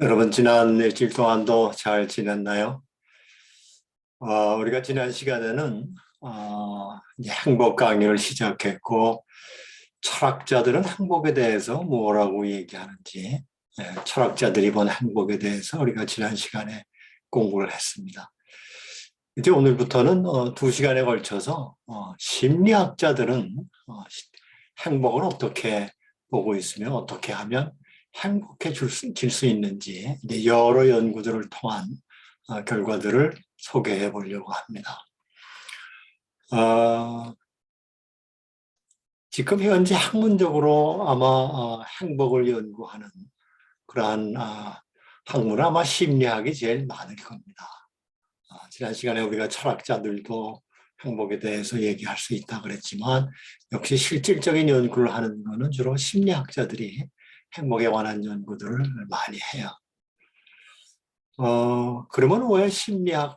여러분, 지난 일주일 동안도 잘 지냈나요? 우리가 지난 시간에는 이제 행복 강의를 시작했고, 철학자들은 행복에 대해서 뭐라고 얘기하는지, 철학자들이 본 행복에 대해서 우리가 지난 시간에 공부를 했습니다. 이제 오늘부터는 2시간에 걸쳐서 심리학자들은 행복을 어떻게 보고 있으며 어떻게 하면 행복해질 수 있는지 이제 여러 연구들을 통한 결과들을 소개해 보려고 합니다. 지금 현재 학문적으로 아마 행복을 연구하는 그러한 학문은 아마 심리학이 제일 많을 겁니다. 지난 시간에 우리가 철학자들도 행복에 대해서 얘기할 수 있다 그랬지만 역시 실질적인 연구를 하는 것은 주로 심리학자들이 행복에 관한 연구들을 많이 해요. 그러면 왜 심리학계에서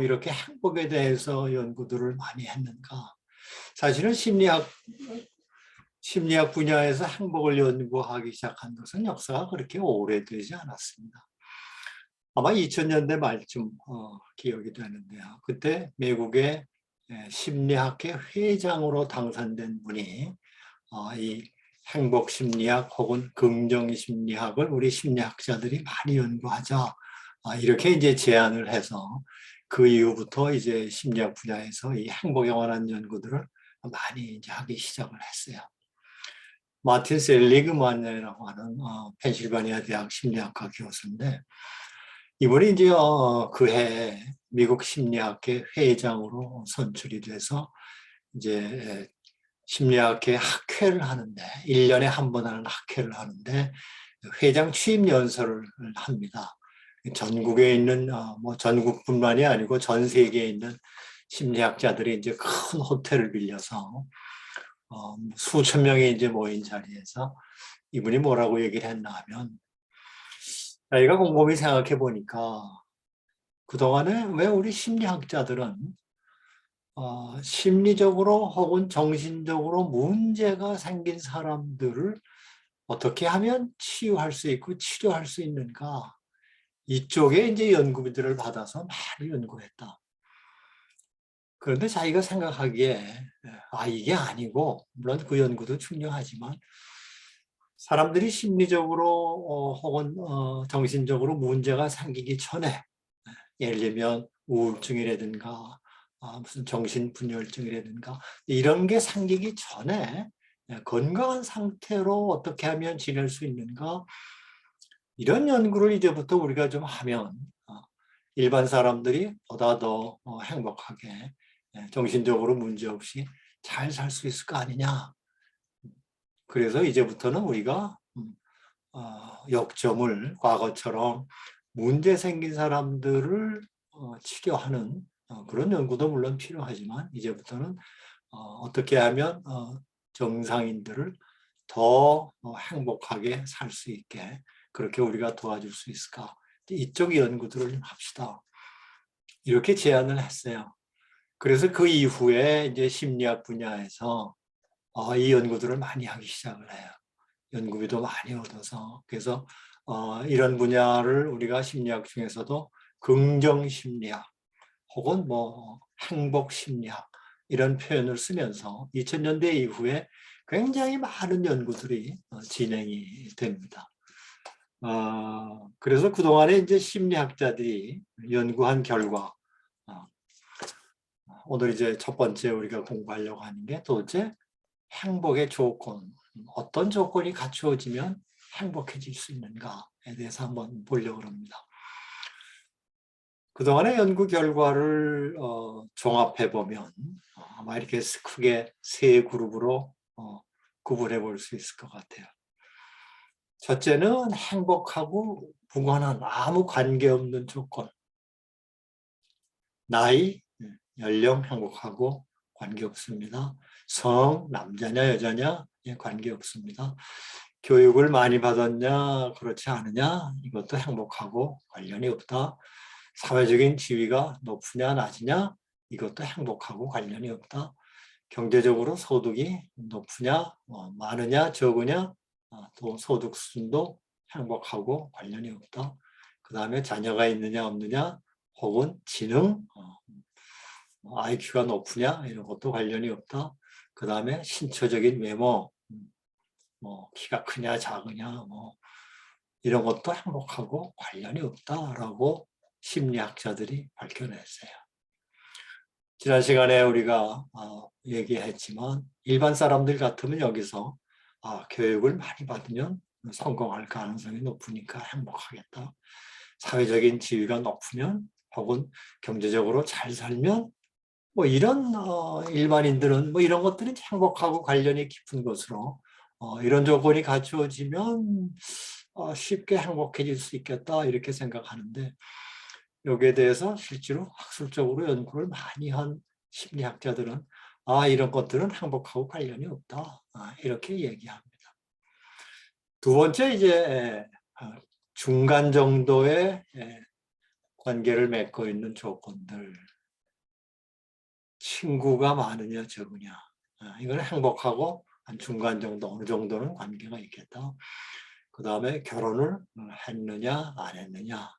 이렇게 행복에 대해서 연구들을 많이 했는가? 사실은 심리학 분야에서 행복을 연구하기 시작한 것은 역사가 그렇게 오래되지 않았습니다. 아마 2000년대 말쯤 기억이 되는데요. 그때 미국의 심리학회 회장으로 당선된 분이 이 행복 심리학 혹은 긍정 심리학을 우리 심리학자들이 많이 연구하자 이렇게 이제 제안을 해서 그 이후부터 이제 심리학 분야에서 이 행복에 관한 연구들을 많이 이제 하기 시작을 했어요. 마틴 셀리그만이라고 하는 펜실바니아 대학 심리학과 교수인데 이분이 이제 그해 미국 심리학회 회장으로 선출이 돼서 이제 심리학회 학회를 하는데 1년에 한 번 하는 학회를 하는데 회장 취임 연설을 합니다. 전국에 있는 뭐 전국뿐만이 아니고 전 세계에 있는 심리학자들이 이제 큰 호텔을 빌려서 수천 명이 이제 모인 자리에서 이분이 뭐라고 얘기를 했나 하면 저희가 곰곰이 생각해 보니까 그동안에 왜 우리 심리학자들은 심리적으로 혹은 정신적으로 문제가 생긴 사람들을 어떻게 하면 치유할 수 있고 치료할 수 있는가? 이쪽에 이제 연구비들을 받아서 많이 연구했다. 그런데 자기가 생각하기에 이게 아니고 물론 그 연구도 중요하지만 사람들이 심리적으로 혹은 정신적으로 문제가 생기기 전에 예를 들면 우울증이라든가 무슨 정신분열증이라든가 이런 게 생기기 전에 건강한 상태로 어떻게 하면 지낼 수 있는가 이런 연구를 이제부터 우리가 좀 하면 일반 사람들이 보다 더 행복하게 정신적으로 문제없이 잘 살 수 있을 거 아니냐. 그래서 이제부터는 우리가 역점을 과거처럼 문제 생긴 사람들을 치료하는 그런 연구도 물론 필요하지만 이제부터는 어떻게 하면 정상인들을 더 행복하게 살 수 있게 그렇게 우리가 도와줄 수 있을까? 이쪽 연구들을 좀 합시다. 이렇게 제안을 했어요. 그래서 그 이후에 이제 심리학 분야에서 이 연구들을 많이 하기 시작을 해요. 연구비도 많이 얻어서. 그래서 이런 분야를 우리가 심리학 중에서도 긍정 심리학 혹은 뭐 행복 심리학 이런 표현을 쓰면서 2000년대 이후에 굉장히 많은 연구들이 진행이 됩니다. 그래서 그동안에 이제 심리학자들이 연구한 결과, 오늘 이제 첫 번째 우리가 공부하려고 하는 게 도대체 행복의 조건, 어떤 조건이 갖추어지면 행복해질 수 있는가에 대해서 한번 보려고 합니다. 그동안의 연구 결과를 종합해 보면 아마 이렇게 크게 세 그룹으로 구분해 볼 수 있을 것 같아요. 첫째는 행복하고 무관한 아무 관계없는 조건. 나이, 연령 행복하고 관계없습니다. 성, 남자냐 여자냐 관계없습니다. 교육을 많이 받았냐 그렇지 않으냐 이것도 행복하고 관련이 없다. 사회적인 지위가 높으냐 낮으냐 이것도 행복하고 관련이 없다. 경제적으로 소득이 높으냐 많으냐 적으냐 또 소득 수준도 행복하고 관련이 없다. 그 다음에 자녀가 있느냐 없느냐 혹은 지능, IQ가 높으냐 이런 것도 관련이 없다. 그 다음에 신체적인 외모, 뭐 키가 크냐 작으냐 뭐 이런 것도 행복하고 관련이 없다라고 심리학자들이 밝혀냈어요. 지난 시간에 우리가 얘기했지만 일반 사람들 같으면 여기서 교육을 많이 받으면 성공할 가능성이 높으니까 행복하겠다. 사회적인 지위가 높으면 혹은 경제적으로 잘 살면 뭐 이런 일반인들은 뭐 이런 것들이 행복하고 관련이 깊은 것으로 이런 조건이 갖추어지면 쉽게 행복해질 수 있겠다 이렇게 생각하는데 여기에 대해서 실제로 학술적으로 연구를 많이 한 심리학자들은 이런 것들은 행복하고 관련이 없다 이렇게 얘기합니다. 두 번째 이제 중간 정도의 관계를 맺고 있는 조건들, 친구가 많으냐 적으냐 이건 행복하고 한 중간 정도 어느 정도는 관계가 있겠다. 그 다음에 결혼을 했느냐 안 했느냐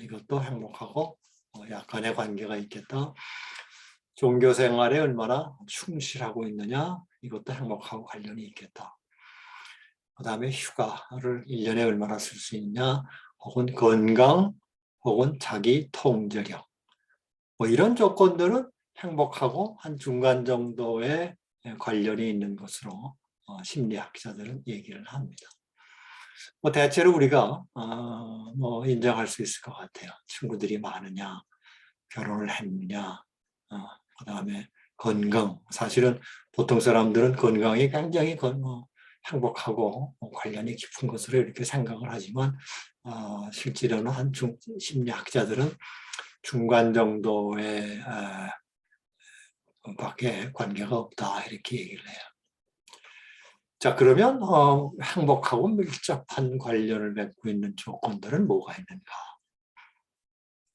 이것도 행복하고 약간의 관계가 있겠다. 종교 생활에 얼마나 충실하고 있느냐 이것도 행복하고 관련이 있겠다. 그 다음에 휴가를 1년에 얼마나 쓸 수 있냐 혹은 건강 혹은 자기 통제력 뭐 이런 조건들은 행복하고 한 중간 정도의 관련이 있는 것으로 심리학자들은 얘기를 합니다. 뭐 대체로 우리가 뭐 인정할 수 있을 것 같아요. 친구들이 많으냐, 결혼을 했느냐, 그다음에 건강. 사실은 보통 사람들은 건강이 굉장히 행복하고 관련이 깊은 것으로 이렇게 생각을 하지만 실제로는 심리학자들은 중간 정도의 밖에 관계가 없다 이렇게 얘기를 해요. 자, 그러면 행복하고 밀접한 관련을 맺고 있는 조건들은 뭐가 있는가?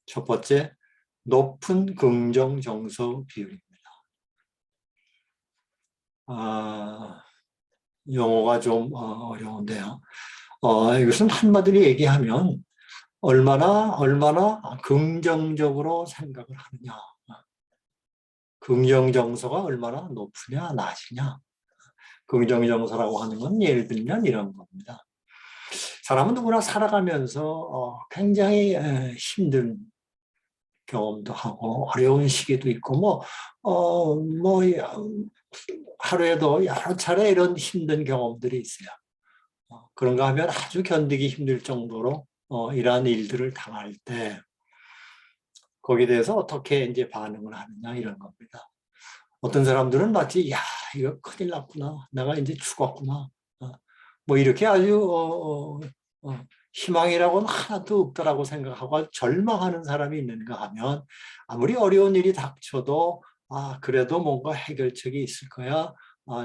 첫 번째, 높은 긍정 정서 비율입니다. 용어가 좀 어려운데요. 이것은 한마디로 얘기하면 얼마나 긍정적으로 생각을 하느냐, 긍정 정서가 얼마나 높으냐 낮으냐. 긍정 정서라고 하는 건 예를 들면 이런 겁니다. 사람은 누구나 살아가면서 굉장히 힘든 경험도 하고 어려운 시기도 있고 하루에도 여러 차례 이런 힘든 경험들이 있어요. 그런가 하면 아주 견디기 힘들 정도로 이러한 일들을 당할 때 거기에 대해서 어떻게 이제 반응을 하느냐 이런 겁니다. 어떤 사람들은 마치 야 이거 큰일 났구나 내가 이제 죽었구나 뭐 이렇게 아주 희망이라고는 하나도 없다라고 생각하고 절망하는 사람이 있는가 하면 아무리 어려운 일이 닥쳐도 그래도 뭔가 해결책이 있을 거야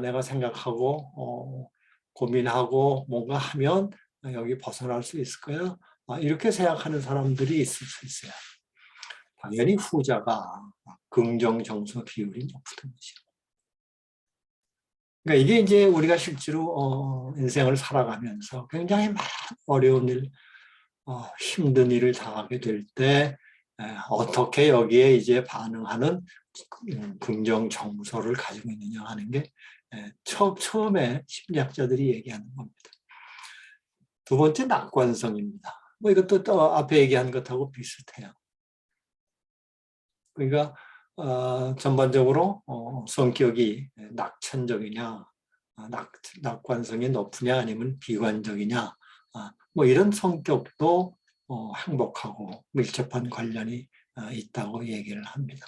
내가 생각하고 고민하고 뭔가 하면 여기 벗어날 수 있을 거야 이렇게 생각하는 사람들이 있을 수 있어요. 당연히 후자가 긍정 정서 비율이 높은 것이죠. 그러니까 이게 이제 우리가 실제로 인생을 살아가면서 굉장히 많은 어려운 일, 힘든 일을 당하게 될 때 어떻게 여기에 이제 반응하는 긍정 정서를 가지고 있느냐 하는 게 처음에 심리학자들이 얘기하는 겁니다. 두 번째 낙관성입니다. 뭐 이것도 또 앞에 얘기한 것하고 비슷해요. 그러니까 전반적으로 성격이 낙천적이냐, 낙관성이 높으냐 아니면 비관적이냐 뭐 이런 성격도 행복하고 밀접한 관련이 있다고 얘기를 합니다.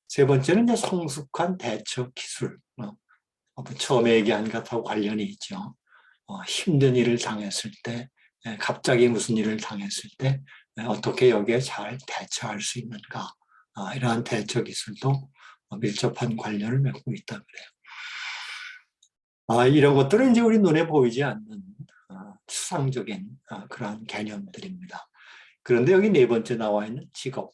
세 번째는 이제 성숙한 대처 기술. 처음에 얘기한 것하고 관련이 있죠. 힘든 일을 당했을 때, 갑자기 무슨 일을 당했을 때 어떻게 여기에 잘 대처할 수 있는가. 이러한 대처 기술도 밀접한 관련을 맺고 있다 그래요. 이런 것들은 이제 우리 눈에 보이지 않는 추상적인 그런 개념들입니다. 그런데 여기 네 번째 나와 있는 직업,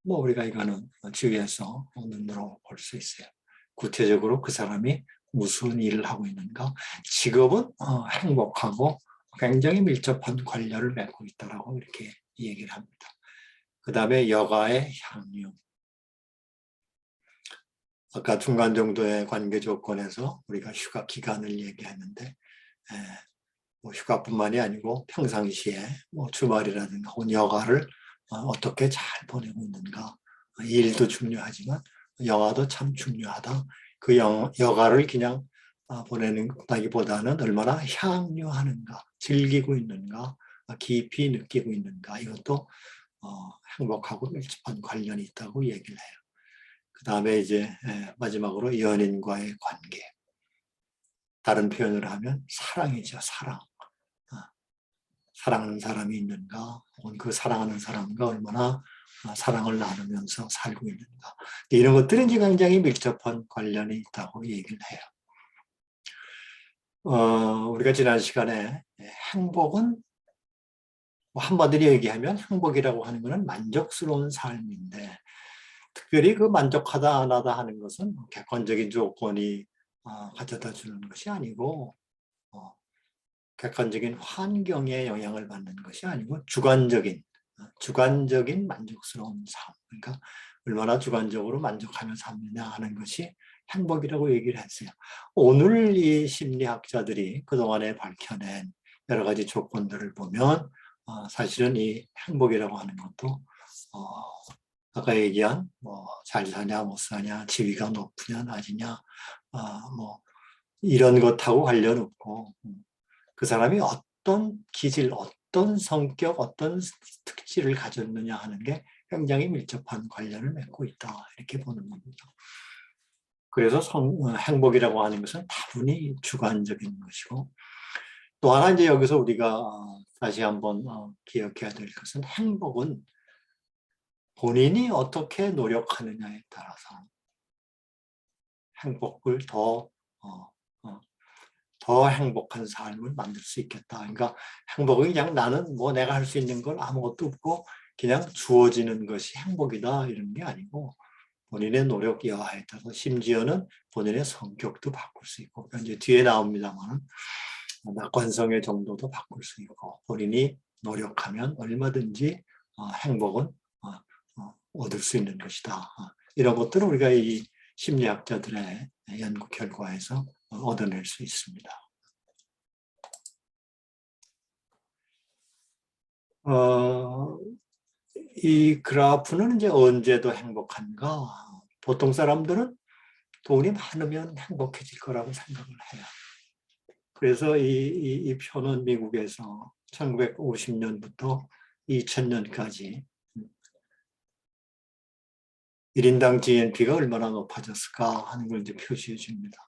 뭐 우리가 이거는 주위에서 눈으로 볼 수 있어요. 구체적으로 그 사람이 무슨 일을 하고 있는가? 직업은 행복하고 굉장히 밀접한 관련을 맺고 있다라고 이렇게 얘기를 합니다. 그 다음에 여가의 향유. 아까 중간 정도의 관계 조건에서 우리가 휴가 기간을 얘기했는데, 뭐 휴가뿐만이 아니고 평상시에 뭐 주말이라든가 혹은 여가를 어떻게 잘 보내고 있는가. 일도 중요하지만 여가도 참 중요하다. 그 여가를 그냥 보내는다기보다는 얼마나 향유하는가, 즐기고 있는가, 깊이 느끼고 있는가. 이것도 행복하고 밀접한 관련이 있다고 얘기를 해요. 그 다음에 이제 마지막으로 연인과의 관계. 다른 표현을 하면 사랑이죠, 사랑. 사랑하는 사람이 있는가, 혹은 그 사랑하는 사람과 얼마나 사랑을 나누면서 살고 있는가. 이런 것들은 이제 굉장히 밀접한 관련이 있다고 얘기를 해요. 우리가 지난 시간에 행복은 한마디로 얘기하면 행복이라고 하는 것은 만족스러운 삶인데, 특별히 그 만족하다 안 하다 하는 것은 객관적인 조건이 가져다 주는 것이 아니고 객관적인 환경에 영향을 받는 것이 아니고 주관적인 만족스러운 삶. 그러니까 얼마나 주관적으로 만족하며 삽느냐 하는 것이 행복이라고 얘기를 했어요. 오늘 이 심리학자들이 그동안에 밝혀낸 여러 가지 조건들을 보면 사실은 이 행복이라고 하는 것도 아까 얘기한 뭐 잘 사냐 못 사냐, 지위가 높으냐 낮으냐, 뭐 이런 것하고 관련 없고 그 사람이 어떤 기질, 어떤 성격, 어떤 특질을 가졌느냐 하는 게 굉장히 밀접한 관련을 맺고 있다. 이렇게 보는 겁니다. 그래서 행복이라고 하는 것은 다분히 주관적인 것이고, 또 하나 이제 여기서 우리가 다시 한번 기억해야 될 것은 행복은 본인이 어떻게 노력하느냐에 따라서 행복을 더 행복한 삶을 만들 수 있겠다. 그러니까 행복은 그냥 나는 뭐 내가 할 수 있는 건 아무것도 없고 그냥 주어지는 것이 행복이다 이런 게 아니고 본인의 노력 여하에 따라서 심지어는 본인의 성격도 바꿀 수 있고 이제 뒤에 나옵니다만 낙관성의 정도도 바꿀 수 있고 본인이 노력하면 얼마든지 행복은 얻을 수 있는 것이다. 이런 것들을 우리가 이 심리학자들의 연구 결과에서 얻어낼 수 있습니다. 이 그래프는 이제 언제도 행복한가? 보통 사람들은 돈이 많으면 행복해질 거라고 생각을 해요. 그래서 이 표는 미국에서 1950년부터 2000년까지 1인당 GNP가 얼마나 높아졌을까 하는 걸 이제 표시해 줍니다.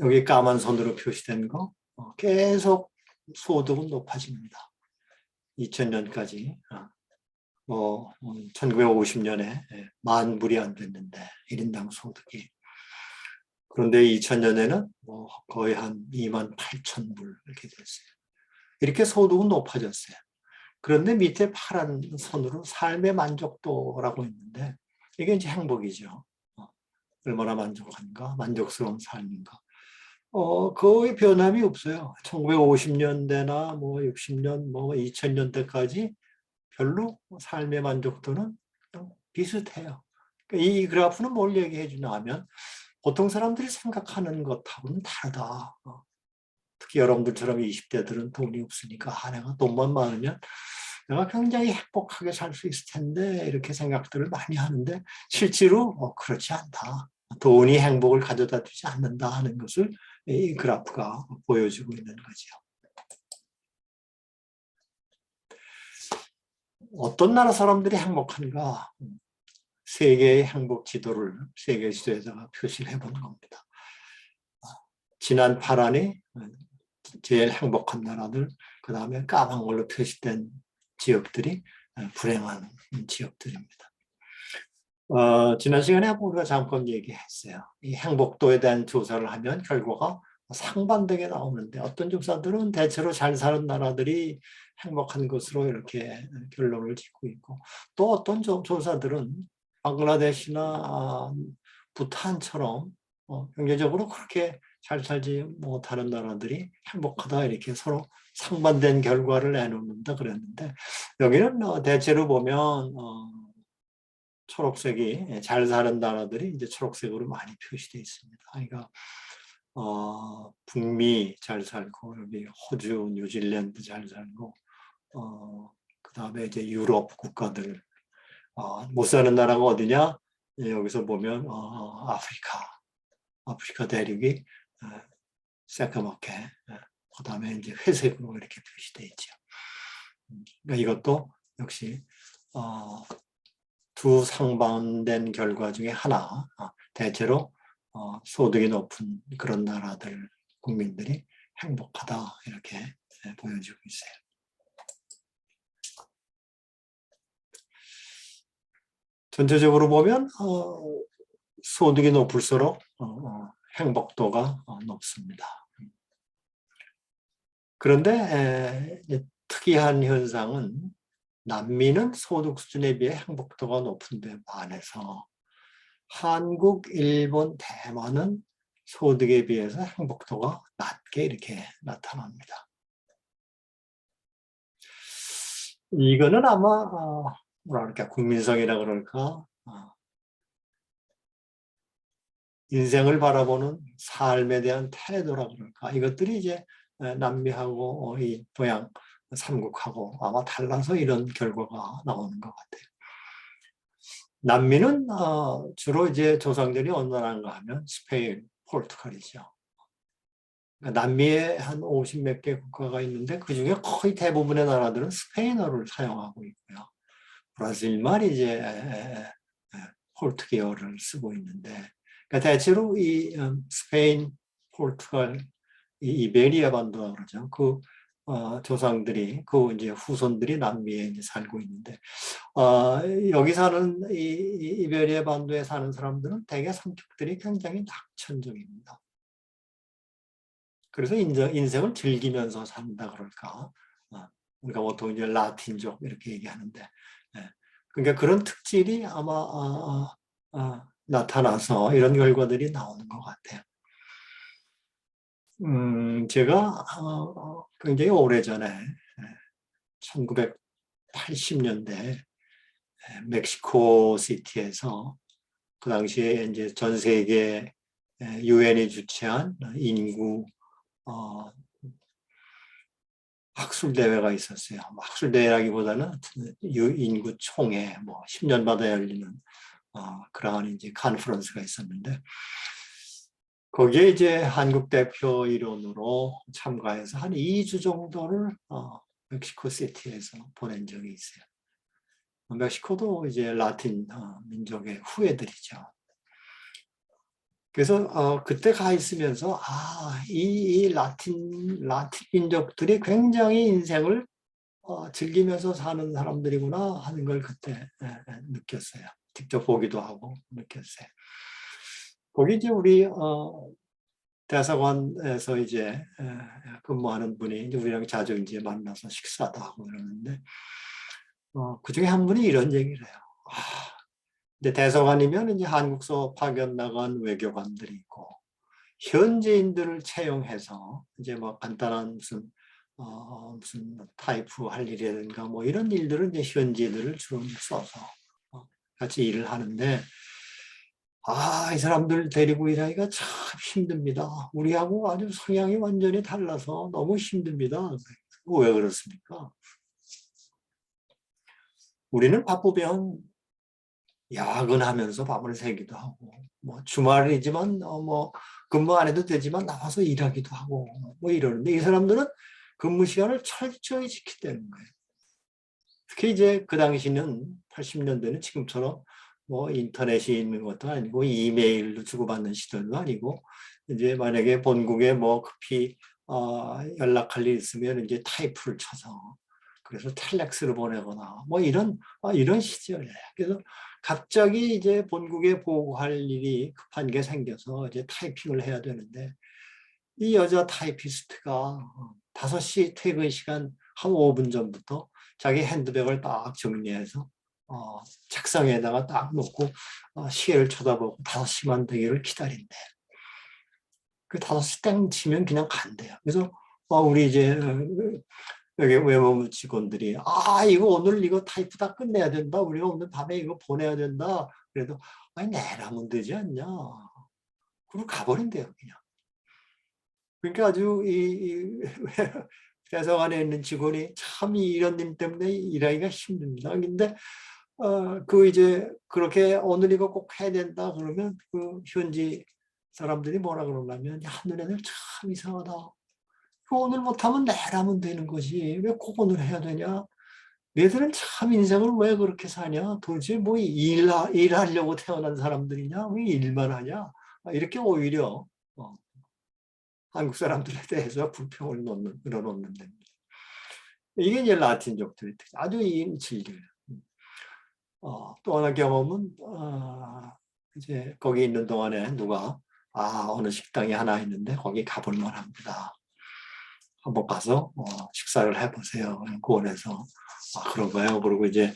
여기 까만 선으로 표시된 거 계속 소득은 높아집니다. 2000년까지 1950년에 만 불이 안 됐는데 1인당 소득이 그런데 2000년에는 거의 한 2만 8천 불 이렇게 됐어요. 이렇게 소득은 높아졌어요. 그런데 밑에 파란 선으로 삶의 만족도라고 있는데 이게 이제 행복이죠. 얼마나 만족한가, 만족스러운 삶인가. 거의 변함이 없어요. 1950년대나 뭐 60년, 뭐 2000년대까지 별로 삶의 만족도는 비슷해요. 이 그래프는 뭘 얘기해 주냐 하면 보통 사람들이 생각하는 것하고는 다르다. 특히 여러분들처럼 20대들은 돈이 없으니까 내가 돈만 많으면 내가 굉장히 행복하게 살 수 있을 텐데 이렇게 생각들을 많이 하는데 실제로 그렇지 않다. 돈이 행복을 가져다 주지 않는다 하는 것을 이 그래프가 보여주고 있는 거죠. 어떤 나라 사람들이 행복한가? 세계의 행복 지도를 세계 지도에다가 표시를 해본 겁니다. 진한 파란이 제일 행복한 나라들, 그 다음에 까만 걸로 표시된 지역들이 불행한 지역들입니다. 지난 시간에 우리가 잠깐 얘기했어요. 이 행복도에 대한 조사를 하면 결과가 상반되게 나오는데 어떤 조사들은 대체로 잘 사는 나라들이 행복한 것으로 이렇게 결론을 짓고 있고 또 어떤 조사들은 방글라데시나 부탄처럼 경제적으로 그렇게 잘 살지 못하는 나라들이 행복하다 이렇게 서로 상반된 결과를 내놓는다 그랬는데 여기는 대체로 보면 초록색이 잘 사는 나라들이 이제 초록색으로 많이 표시되어 있습니다. 그러니까 북미 잘 살고 여기 호주, 뉴질랜드 잘 살고 그다음에 이제 유럽 국가들 못 사는 나라가 어디냐? 여기서 보면 아프리카 대륙이 새까맣게 그다음에 이제 회색으로 이렇게 표시되어 있죠. 그러니까 이것도 역시 두 상반된 결과 중에 하나. 대체로 소득이 높은 그런 나라들 국민들이 행복하다 이렇게 보여주고 있어요. 전체적으로 보면 소득이 높을수록 행복도가 높습니다. 그런데 특이한 현상은 남미는 소득 수준에 비해 행복도가 높은 데 반해서 한국, 일본, 대만은 소득에 비해서 행복도가 낮게 이렇게 나타납니다. 이거는 아마 뭐랄까 국민성이라 그럴까 인생을 바라보는 삶에 대한 태도라 그럴까 이것들이 이제 남미하고 이 동양 삼국하고 아마 달라서 이런 결과가 나오는 것 같아요. 남미는 주로 이제 조상들이 어느 나라인가 하면 스페인, 포르투갈이죠. 남미에 한 50 몇 개 국가가 있는데 그중에 거의 대부분의 나라들은 스페인어를 사용하고 있고요. 브라질만 이제 포르투기어를 쓰고 있는데 그러니까 대체로 이 스페인, 포르투갈, 이 이베리아 반도라 그러죠. 그 조상들이 그 이제 후손들이 남미에 이제 살고 있는데 여기 사는 이 이베리아 반도에 사는 사람들은 대개 성격들이 굉장히 낙천적입니다. 그래서 인생을 즐기면서 산다 그럴까. 우리가 보통 이제 라틴족 이렇게 얘기하는데, 그러니까 그런 특질이 아마 나타나서 이런 결과들이 나오는 것 같아요. 제가 굉장히 오래전에 1980년대 멕시코 시티에서 그 당시에 이제 전 세계 유엔이 주최한 인구 학술 대회가 있었어요. 학술 대회라기보다는 인구 총회 뭐 10년마다 열리는 그러한 이제 컨퍼런스가 있었는데 거기에 이제 한국 대표 일원으로 참가해서 한 2주 정도를 멕시코 시티에서 보낸 적이 있어요. 멕시코도 이제 라틴 민족의 후예들이죠. 그래서 그때 가 있으면서 이 라틴 민족들이 굉장히 인생을 즐기면서 사는 사람들이구나 하는 걸 그때 느꼈어요. 직접 보기도 하고 느꼈어요. 거기 이제 우리 대사관에서 이제 근무하는 분이 이제 우리랑 자주 이제 만나서 식사도 하고 그러는데 그 중에 한 분이 이런 얘기를 해요. 근데 대사관이면 이제 한국서 파견 나간 외교관들이 있고 현지인들을 채용해서 이제 뭐 간단한 무슨 타이프 할 일이라든가 뭐 이런 일들은 이제 현지인들을 주로 써서 같이 일을 하는데 이 사람들 데리고 일하기가 참 힘듭니다. 우리하고 아주 성향이 완전히 달라서 너무 힘듭니다. 왜 그렇습니까? 우리는 바쁘면 야근하면서 밤을 새기도 하고 뭐 주말이지만 뭐 근무 안 해도 되지만 나와서 일하기도 하고 뭐 이러는데 이 사람들은 근무 시간을 철저히 지키다는 거예요. 특히 이제 그 당시는 80년대는 지금처럼 뭐 인터넷이 있는 것도 아니고 이메일로 주고받는 시절도 아니고 이제 만약에 본국에 뭐 급히 연락할 일 있으면 이제 타이프를 쳐서 그래서 텔렉스를 보내거나 뭐 이런 시절이에요. 그래서 갑자기 이제 본국에 보고할 일이 급한 게 생겨서 이제 타이핑을 해야 되는데 이 여자 타이피스트가 5시 퇴근 시간 한 5분 전부터 자기 핸드백을 딱 정리해서 책상에다가 딱 놓고 시계를 쳐다보고 5시만 되기를 기다린대. 그 5시 땡 치면 그냥 간대요. 그래서 우리 이제 여기 외모부 직원들이 이거 오늘 이거 타이프 다 끝내야 된다. 우리가 오늘 밤에 이거 보내야 된다. 그래도 아니 내라면 되지 않냐. 그리고 가버린대요 그냥. 그러니까 아주 이 대사관에 있는 직원이 참 이런 일 때문에 일하기가 힘듭니다. 근데 그 이제 그렇게 오늘 이거 꼭 해야 된다 그러면 그 현지 사람들이 뭐라 그러냐면 야 너네들 참 이상하다. 오늘 못하면 내일 하면 되는 거지. 왜 꼭 오늘 해야 되냐? 얘들은 참 인생을 왜 그렇게 사냐? 도대체 뭐 일하려고 태어난 사람들이냐? 왜 일만 하냐? 이렇게 오히려 한국 사람들에 대해서 불평을 늘어놓는 됩니다. 이게 이제 라틴족들의 특징. 아주 즐겨요. 또 하나 경험은 이제 거기 있는 동안에 누가 어느 식당이 하나 있는데 거기 가볼 만합니다. 한번 가서 식사를 해보세요. 고원에서 그런가요? 그리고 이제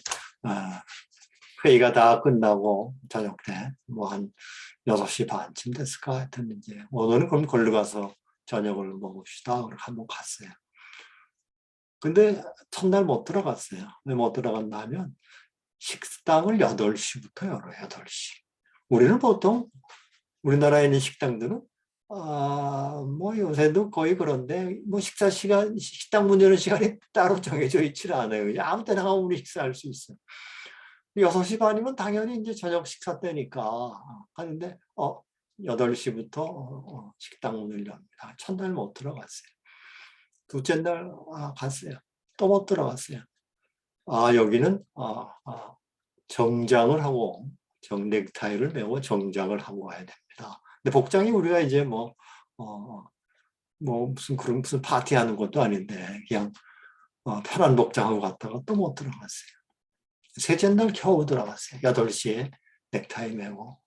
회의가 다 끝나고 저녁 때 뭐 한 6시 반쯤 됐을까? 하여튼 이제 오늘은 그럼 걸로 가서 저녁을 먹읍시다. 그렇게 한번 갔어요. 근데 첫날 못 들어갔어요. 왜 못 들어갔나 하면 식당을 8시부터 열어요. 8시. 우리는 보통 우리나라에 있는 식당들은 뭐 요새도 거의 그런데 뭐 식사 시간, 식당 문 여는 시간이 따로 정해져 있지 않아요. 그냥 아무 때나 가면 우리 식사할 수 있어요. 6시 반이면 당연히 이제 저녁 식사 때니까 하는데 8시부터 식당 문을 엽니다. 첫날 못 들어갔어요. 둘째 날 갔어요. 또 못 들어갔어요. 여기는 정장을 하고 넥타이를 메고 정장을 하고 와야 됩니다. 근데 복장이 우리가 이제 무슨 파티하는 것도 아닌데 그냥 편한 복장하고 갔다가 또 못 들어갔어요. 셋째 날 겨우 들어갔어요. 8시에 넥타이 메고.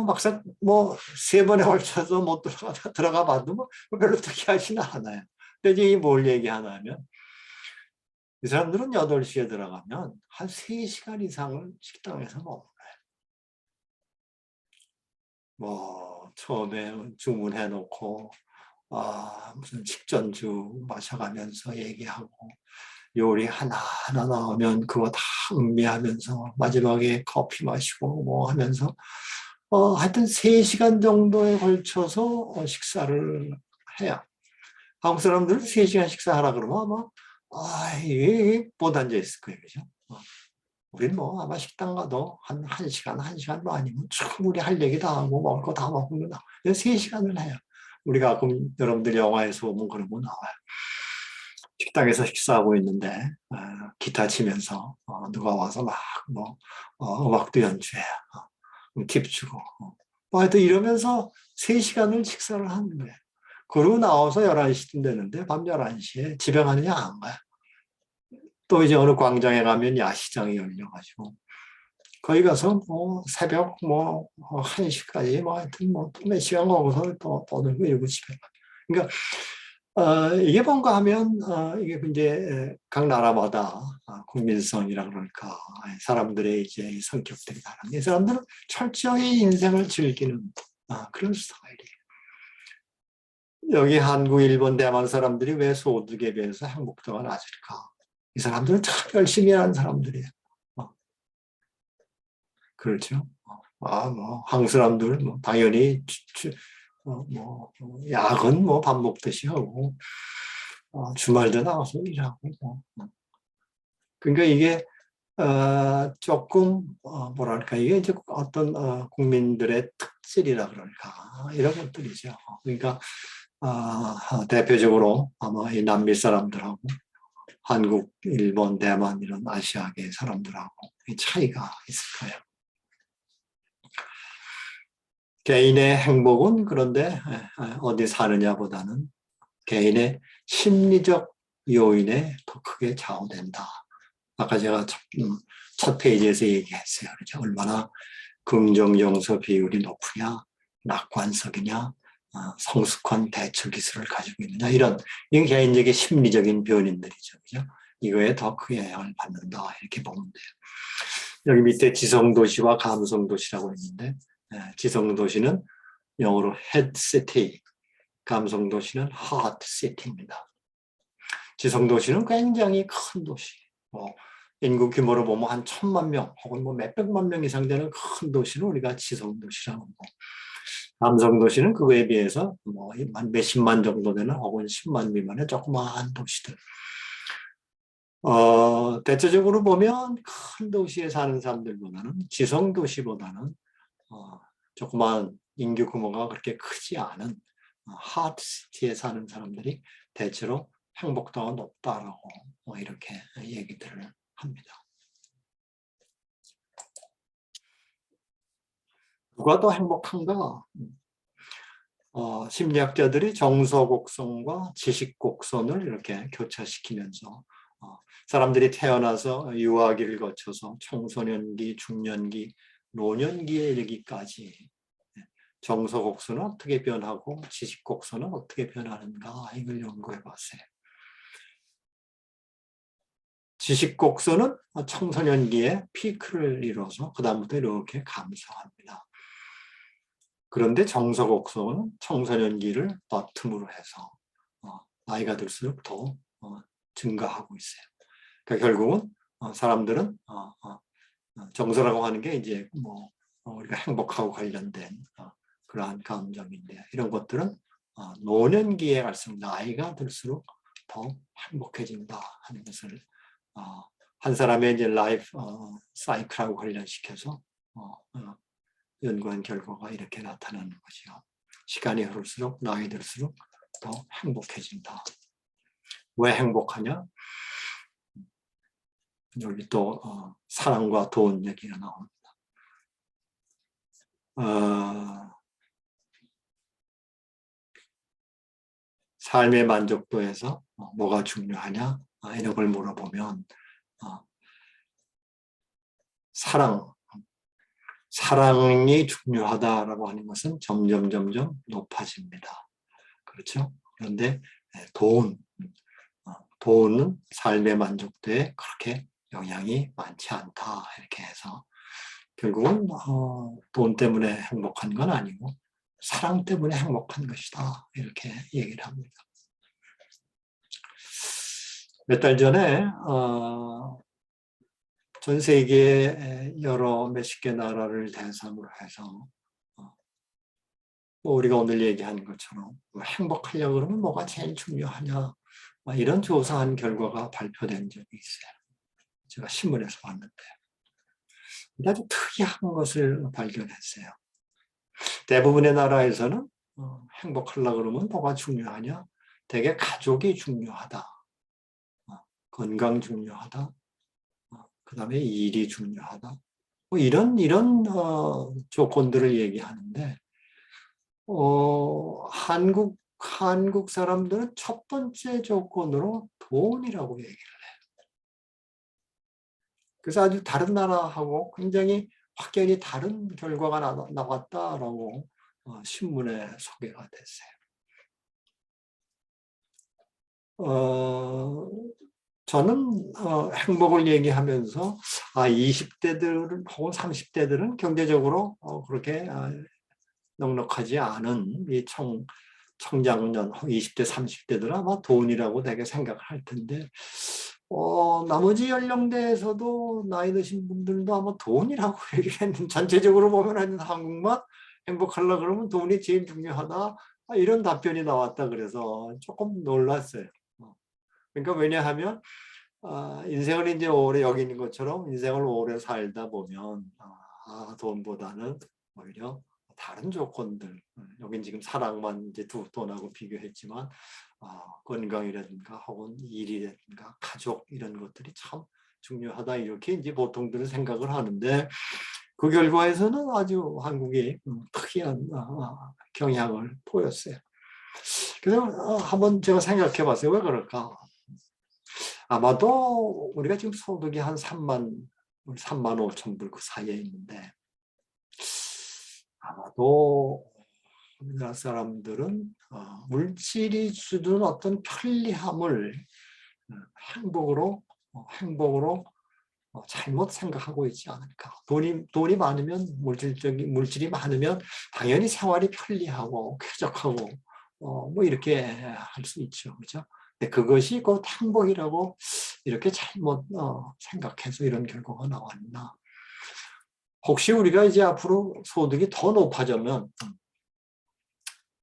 막상 3번에 걸쳐서 못 들어가 봐도 별로 특이하지는 않아요. 근데 이제 뭘 얘기하냐면 이 사람들은 8시에 들어가면 한 3시간 이상을 식당에서 먹어요. 처음에 주문해 놓고 무슨 식전주 마셔가면서 얘기하고 요리 하나하나 나오면 그거 다 음미하면서 마지막에 커피 마시고 뭐 하면서 하여튼 3시간 정도에 걸쳐서 식사를 해요. 한국 사람들은 3시간 식사하라 그러면 아마 이게 못 앉아 있을 거예요. 그죠? 우리는 아마 식당 가도 한 1시간도 아니면 충분히 할 얘기 다 하고 먹을 거 다 먹으면 3시간을 해요. 우리가 가끔 여러분들 영화에서 보면 그런 거 나와요. 식당에서 식사하고 있는데 기타 치면서 누가 와서 막 음악도 연주해. 팁 주고. 하여튼 이러면서 3시간을 식사를 하는 거예요. 그러고 나와서 11시쯤 되는데 밤 11시에 집에 가느냐 안 가요. 또 이제 어느 광장에 가면 야시장이 열려가지고 거기 가서 새벽 1시까지 하여튼 몇 시간 거기서 또 놀고 이러고 집에 가. 그러니까 이게 뭔가 하면 이게 이제 각 나라마다 국민성이라 그럴까 사람들의 이제 성격들이 다른데 이 사람들은 철저히 인생을 즐기는 그런 스타일이에요. 여기 한국, 일본, 대만 사람들이 왜 소득에 비해서 행복도가 낮을까? 이 사람들은 참 열심히 하는 사람들이에요. 그렇죠. 한국 사람들 당연히 야근 밥 먹듯이 하고 주말도 나가서 일하고 그러니까 이게 조금 뭐랄까 이게 이제 어떤 국민들의 특질이라 그럴까 이런 것들이죠. 그러니까 대표적으로 아마 이 남미 사람들하고 한국, 일본, 대만 이런 아시아계 사람들하고 차이가 있을 거예요. 개인의 행복은 그런데 어디 사느냐보다는 개인의 심리적 요인에 더 크게 좌우된다. 아까 제가 첫 페이지에서 얘기했어요. 그렇죠? 얼마나 긍정정서 비율이 높으냐, 낙관적이냐, 성숙한 대처 기술을 가지고 있느냐 이런 개인적인 심리적인 변인들이죠. 그죠? 이거에 더 크게 영향을 받는다 이렇게 보면 돼요. 여기 밑에 지성도시와 감성도시라고 있는데 지성도시는 영어로 헤드 시티, 감성 도시는 하트 시티입니다. 지성 도시는 굉장히 큰 도시. 인구 규모로 보면 한 1,000만 명 혹은 뭐 몇백만 명 이상 되는 큰 도시는 우리가 지성 도시라고 하고, 감성 도시는 그거에 비해서 뭐 한 몇십만 정도 되는 혹은 10만 미만의 조그마한 도시들. 대체적으로 보면 큰 도시에 사는 사람들보다는 지성 도시보다는 조그만 인구 규모가 그렇게 크지 않은 하트시티에 사는 사람들이 대체로 행복도가 높다라고 이렇게 얘기들을 합니다. 누가 더 행복한가? 심리학자들이 정서곡선과 지식곡선을 이렇게 교차시키면서 사람들이 태어나서 유아기를 거쳐서 청소년기, 중년기, 노년기에 이르기까지 정서곡선은 어떻게 변하고 지식곡선은 어떻게 변하는가, 이걸 연구해 봤어요. 지식곡선은 청소년기에 피크를 이뤄서 그 다음부터 이렇게 감소합니다. 그런데 정서곡선은 청소년기를 바텀으로 해서 나이가 들수록 더 증가하고 있어요. 그러니까 결국은 사람들은 정서라고 하는 게 이제 뭐 우리가 행복하고 관련된 그러한 감정인데, 이런 것들은 노년기에 갈수록 나이가 들수록 더 행복해진다 하는 것을 한 사람의 이제 라이프 사이클하고 관련시켜서 연구한 결과가 이렇게 나타나는 거죠. 시간이 흐를수록 나이 들수록 더 행복해진다. 왜 행복하냐? 여기 또 사랑과 돈 얘기가 나옵니다. 삶의 만족도에서 뭐가 중요하냐? 이런 걸 물어보면 사랑이 중요하다라고 하는 것은 점점 높아집니다. 그렇죠? 그런데 돈은 삶의 만족도에 그렇게 영향이 많지 않다, 이렇게 해서 결국은 돈 때문에 행복한 건 아니고 사랑 때문에 행복한 것이다, 이렇게 얘기를 합니다. 몇 달 전에 전 세계 여러 몇십 개 나라를 대상으로 해서 뭐 우리가 오늘 얘기한 것처럼 행복하려고 그러면 뭐가 제일 중요하냐, 이런 조사한 결과가 발표된 적이 있어요. 제가 신문에서 봤는데 아주 특이한 것을 발견했어요. 대부분의 나라에서는 행복하려고 그러면 뭐가 중요하냐? 되게 가족이 중요하다, 건강 중요하다, 그 다음에 일이 중요하다, 뭐 이런 조건들을 얘기하는데 한국 사람들은 첫 번째 조건으로 돈이라고 얘기를 해요. 그래서 아주 다른 나라하고 굉장히 확연히 다른 결과가 나왔다라고 신문에 소개가 됐어요. 저는 행복을 얘기하면서 20대들은 혹은 30대들은 경제적으로 그렇게 넉넉하지 않은 이 청장년 20대 30대들은 아마 돈이라고 되게 생각을 할 텐데 나머지 연령대에서도 나이 드신 분들도 아마 돈이라고 얘기를 했는데, 전체적으로 보면 한국만 행복하려고 그러면 돈이 제일 중요하다, 이런 답변이 나왔다 그래서 조금 놀랐어요. 그러니까 왜냐하면 인생을 이제 오래 여기 있는 것처럼 인생을 오래 살다 보면 돈보다는 오히려 다른 조건들, 여긴 지금 사랑만 이제 돈하고 비교했지만 건강이라든가 혹은 일이라든가 가족, 이런 것들이 참 중요하다, 이렇게 이제 보통들은 생각을 하는데 그 결과에서는 아주 한국이 특이한 경향을 보였어요. 그래서 한번 제가 생각해 봤어요. 왜 그럴까? 아마도 우리가 지금 소득이 한 3만 5천 불 그 사이에 있는데 아마도 우리나라 사람들은 물질이 주는 어떤 편리함을 행복으로 잘못 생각하고 있지 않을까. 돈이 많으면 물질이 많으면 당연히 생활이 편리하고 쾌적하고 뭐 이렇게 할 수 있죠. 그죠? 근데 그것이 곧 행복이라고 이렇게 잘못 생각해서 이런 결과가 나왔나. 혹시 우리가 이제 앞으로 소득이 더 높아지면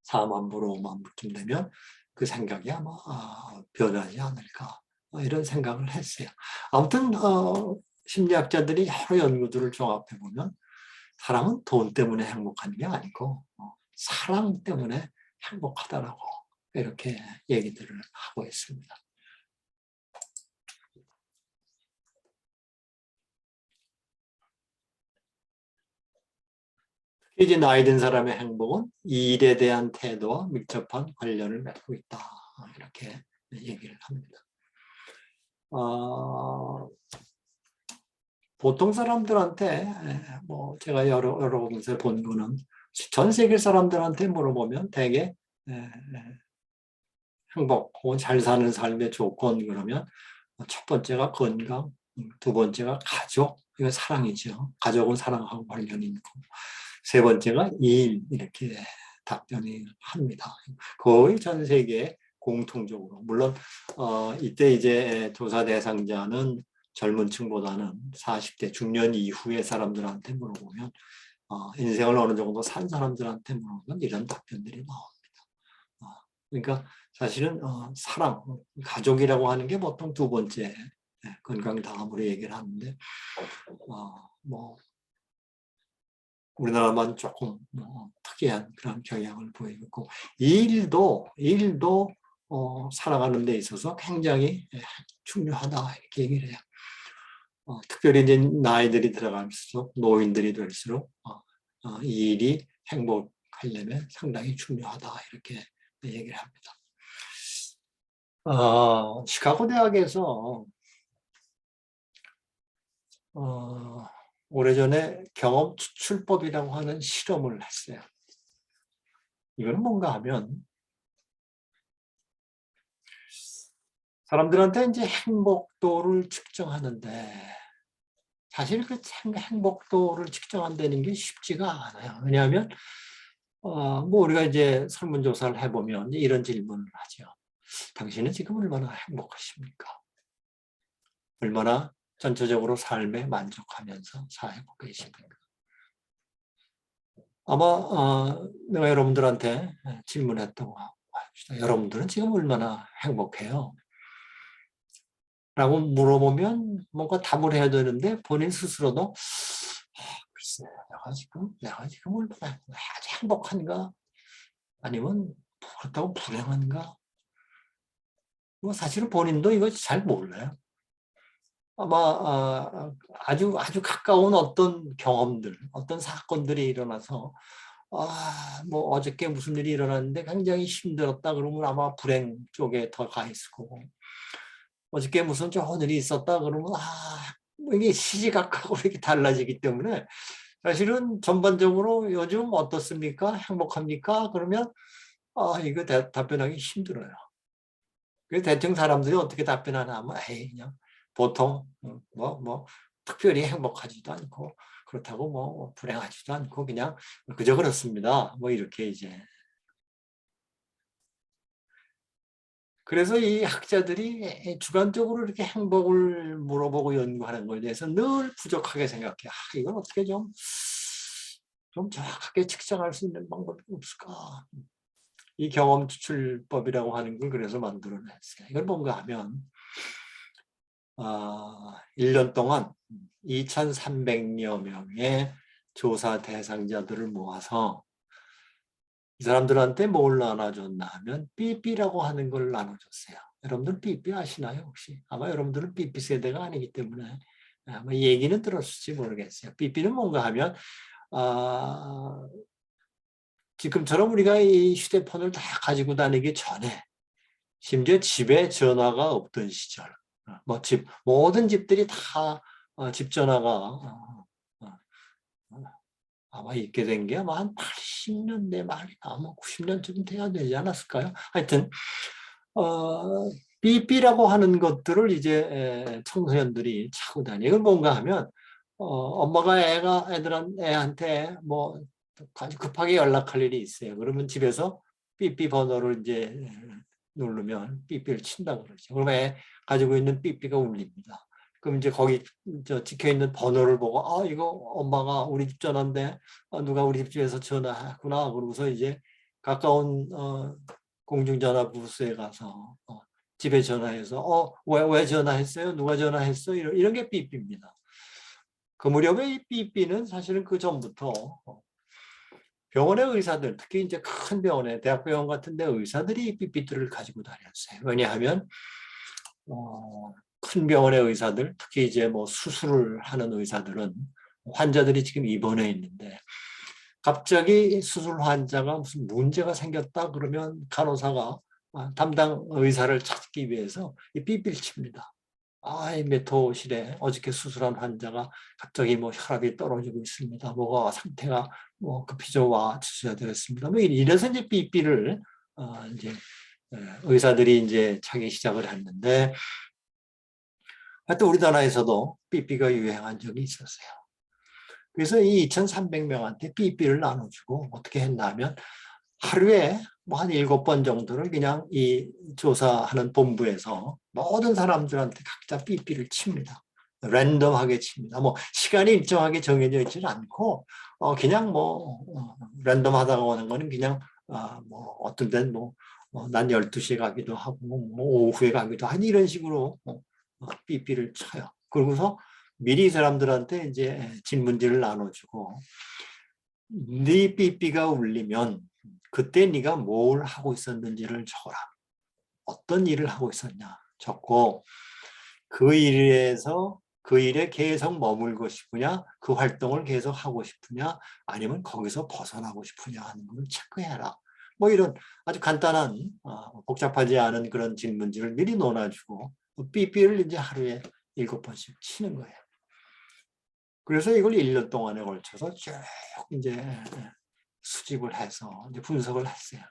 4만 불, 5만 불쯤 되면 그 생각이 아마 변하지 않을까 이런 생각을 했어요. 아무튼 심리학자들이 여러 연구들을 종합해 보면 사람은 돈 때문에 행복한 게 아니고 사랑 때문에 행복하다라고 이렇게 얘기들을 하고 있습니다. 이제 나이 든 사람의 행복은 일에 대한 태도와 밀접한 관련을 맺고 있다. 이렇게 얘기를 합니다. 보통 사람들한테 뭐 제가 여러 곳에서 본 거는 전 세계 사람들한테 물어보면 대개 행복 혹은 잘 사는 삶의 조건 그러면 첫 번째가 건강, 두 번째가 가족, 이거 사랑이죠. 가족은 사랑하고 관련이 있고 세 번째가 일 이렇게 답변이 합니다. 거의 전 세계 공통적으로 물론 이때 이제 조사 대상자는 젊은 층보다는 40대 중년 이후의 사람들한테 물어보면 인생을 어느 정도 산 사람들한테 물어보면 이런 답변들이 나옵니다. 그러니까 사실은 사랑, 가족이라고 하는 게 보통 두 번째 건강 다음으로 얘기를 하는데 뭐 우리나라만 조금 특이한 그런 경향을 보이고 일도 살아가는 데 있어서 굉장히 중요하다 이렇게 얘기를 해요. 특별히 이제 나이들이 들어갈수록 노인들이 될수록 이 일이 행복하려면 상당히 중요하다 이렇게 얘기를 합니다. 시카고 대학에서 오래전에 경험 추출법이라고 하는 실험을 했어요. 이건 뭔가 하면 사람들한테 이제 행복도를 측정하는데 사실 그 행복도를 측정한다는 게 쉽지가 않아요. 왜냐하면 뭐 우리가 이제 설문조사를 해보면 이런 질문을 하죠. 당신은 지금 얼마나 행복하십니까? 얼마나 전체적으로 삶에 만족하면서 살고 계십니까? 아마 내가 여러분들한테 질문했다고 합시다. 여러분들은 지금 얼마나 행복해요? 라고 물어보면 뭔가 답을 해야 되는데 본인 스스로도 글쎄 내가 지금 얼마나 아주 행복한가? 아니면 그렇다고 불행한가? 뭐 사실은 본인도 이거 잘 몰라요. 아마 아주 가까운 어떤 경험들, 어떤 사건들이 일어나서 뭐 어저께 무슨 일이 일어났는데 굉장히 힘들었다 그러면 아마 불행 쪽에 더 가 있을 거고 어저께 무슨 좋은 일이 있었다 그러면 뭐 이게 시시각각으로 이렇게 달라지기 때문에 사실은 전반적으로 요즘 어떻습니까? 행복합니까? 그러면 이거 답변하기 힘들어요. 그래서 대충 사람들이 어떻게 답변하나 하면 에이 그냥 보통 뭐 특별히 행복하지도 않고 그렇다고 뭐 불행하지도 않고 그냥 그저 그렇습니다. 뭐 이렇게 이제 그래서 이 학자들이 주관적으로 이렇게 행복을 물어보고 연구하는 것에 대해서 늘 부족하게 생각해. 이건 어떻게 좀 정확하게 측정할 수 있는 방법이 없을까? 이 경험 추출법이라고 하는 걸 그래서 만들어냈어요. 이걸 뭔가 하면 1년 동안 2,300여 명의 조사 대상자들을 모아서 이 사람들한테 뭘 나눠줬나 하면 삐삐라고 하는 걸 나눠줬어요. 여러분들 삐삐 아시나요 혹시? 아마 여러분들은 삐삐 세대가 아니기 때문에 아마 얘기는 들었을지 모르겠어요. 삐삐는 뭔가 하면 지금처럼 우리가 이 휴대폰을 다 가지고 다니기 전에 심지어 집에 전화가 없던 시절 모든 집들이 다 집 전화가 아마 있게 된 게 아마 한 80년대 말이나 뭐 90년쯤 돼야 되지 않았을까요? 하여튼 삐삐라고 하는 것들을 이제 청소년들이 차고 다니. 이건 뭔가 하면 엄마가 애한테 뭐 아주 급하게 연락할 일이 있어요. 그러면 집에서 삐삐 번호를 이제 누르면 삐삐를 친다 그러죠. 그러면 애 가지고 있는 삐삐가 울립니다. 그럼 이제 거기 찍혀 있는 번호를 보고 이거 엄마가 우리 집 전화인데 누가 우리 집에서 전화했구나. 그러고서 이제 가까운 공중전화 부스에 가서 집에 전화해서 왜 전화했어요? 누가 전화했어? 이런 게 삐삐입니다. 그 무렵에 이 삐삐는 사실은 그 전부터 병원의 의사들, 특히 이제 큰 병원에 대학병원 같은 데 의사들이 삐삐들을 가지고 다녔어요. 왜냐하면 큰 병원의 의사들, 특히 이제 뭐 수술을 하는 의사들은 환자들이 지금 입원해 있는데 갑자기 수술 환자가 무슨 문제가 생겼다 그러면 간호사가 담당 의사를 찾기 위해서 이 삐삐를 칩니다. 이 메토실에 어저께 수술한 환자가 갑자기 뭐 혈압이 떨어지고 있습니다. 뭐가 상태가 뭐 급히 좀 와 주셔야 되겠습니다. 뭐 이래서 이제 삐삐를 이제 의사들이 이제 차기 시작을 했는데 하여튼 우리나라에서도 삐삐가 유행한 적이 있었어요. 그래서 이 2,300명한테 삐삐를 나눠주고 어떻게 했냐면 하루에 뭐 한 7번 정도를 그냥 이 조사하는 본부에서 모든 사람들한테 각자 삐삐를 칩니다. 랜덤하게 칩니다. 뭐 시간이 일정하게 정해져 있지는 않고 그냥 뭐 랜덤하다가 오는 거는 그냥 뭐 어떤 데는 난 12시에 가기도 하고 뭐 오후에 가기도 하고 이런 식으로 삐삐를 쳐요. 그러고서 미리 사람들한테 이제 질문지를 나눠주고 네 삐삐가 울리면 그때 네가 뭘 하고 있었는지를 적어라. 어떤 일을 하고 있었냐 적고 그 일에 계속 머물고 싶으냐 그 활동을 계속 하고 싶으냐 아니면 거기서 벗어나고 싶으냐 하는 걸 체크해라. 뭐 이런 아주 간단한 복잡하지 않은 그런 질문지를 미리 놓아주고 삐삐를 이제 하루에 7번씩 치는 거예요. 그래서 이걸 1년 동안에 걸쳐서 쭉 이제 수집을 해서 이제 분석을 했어요.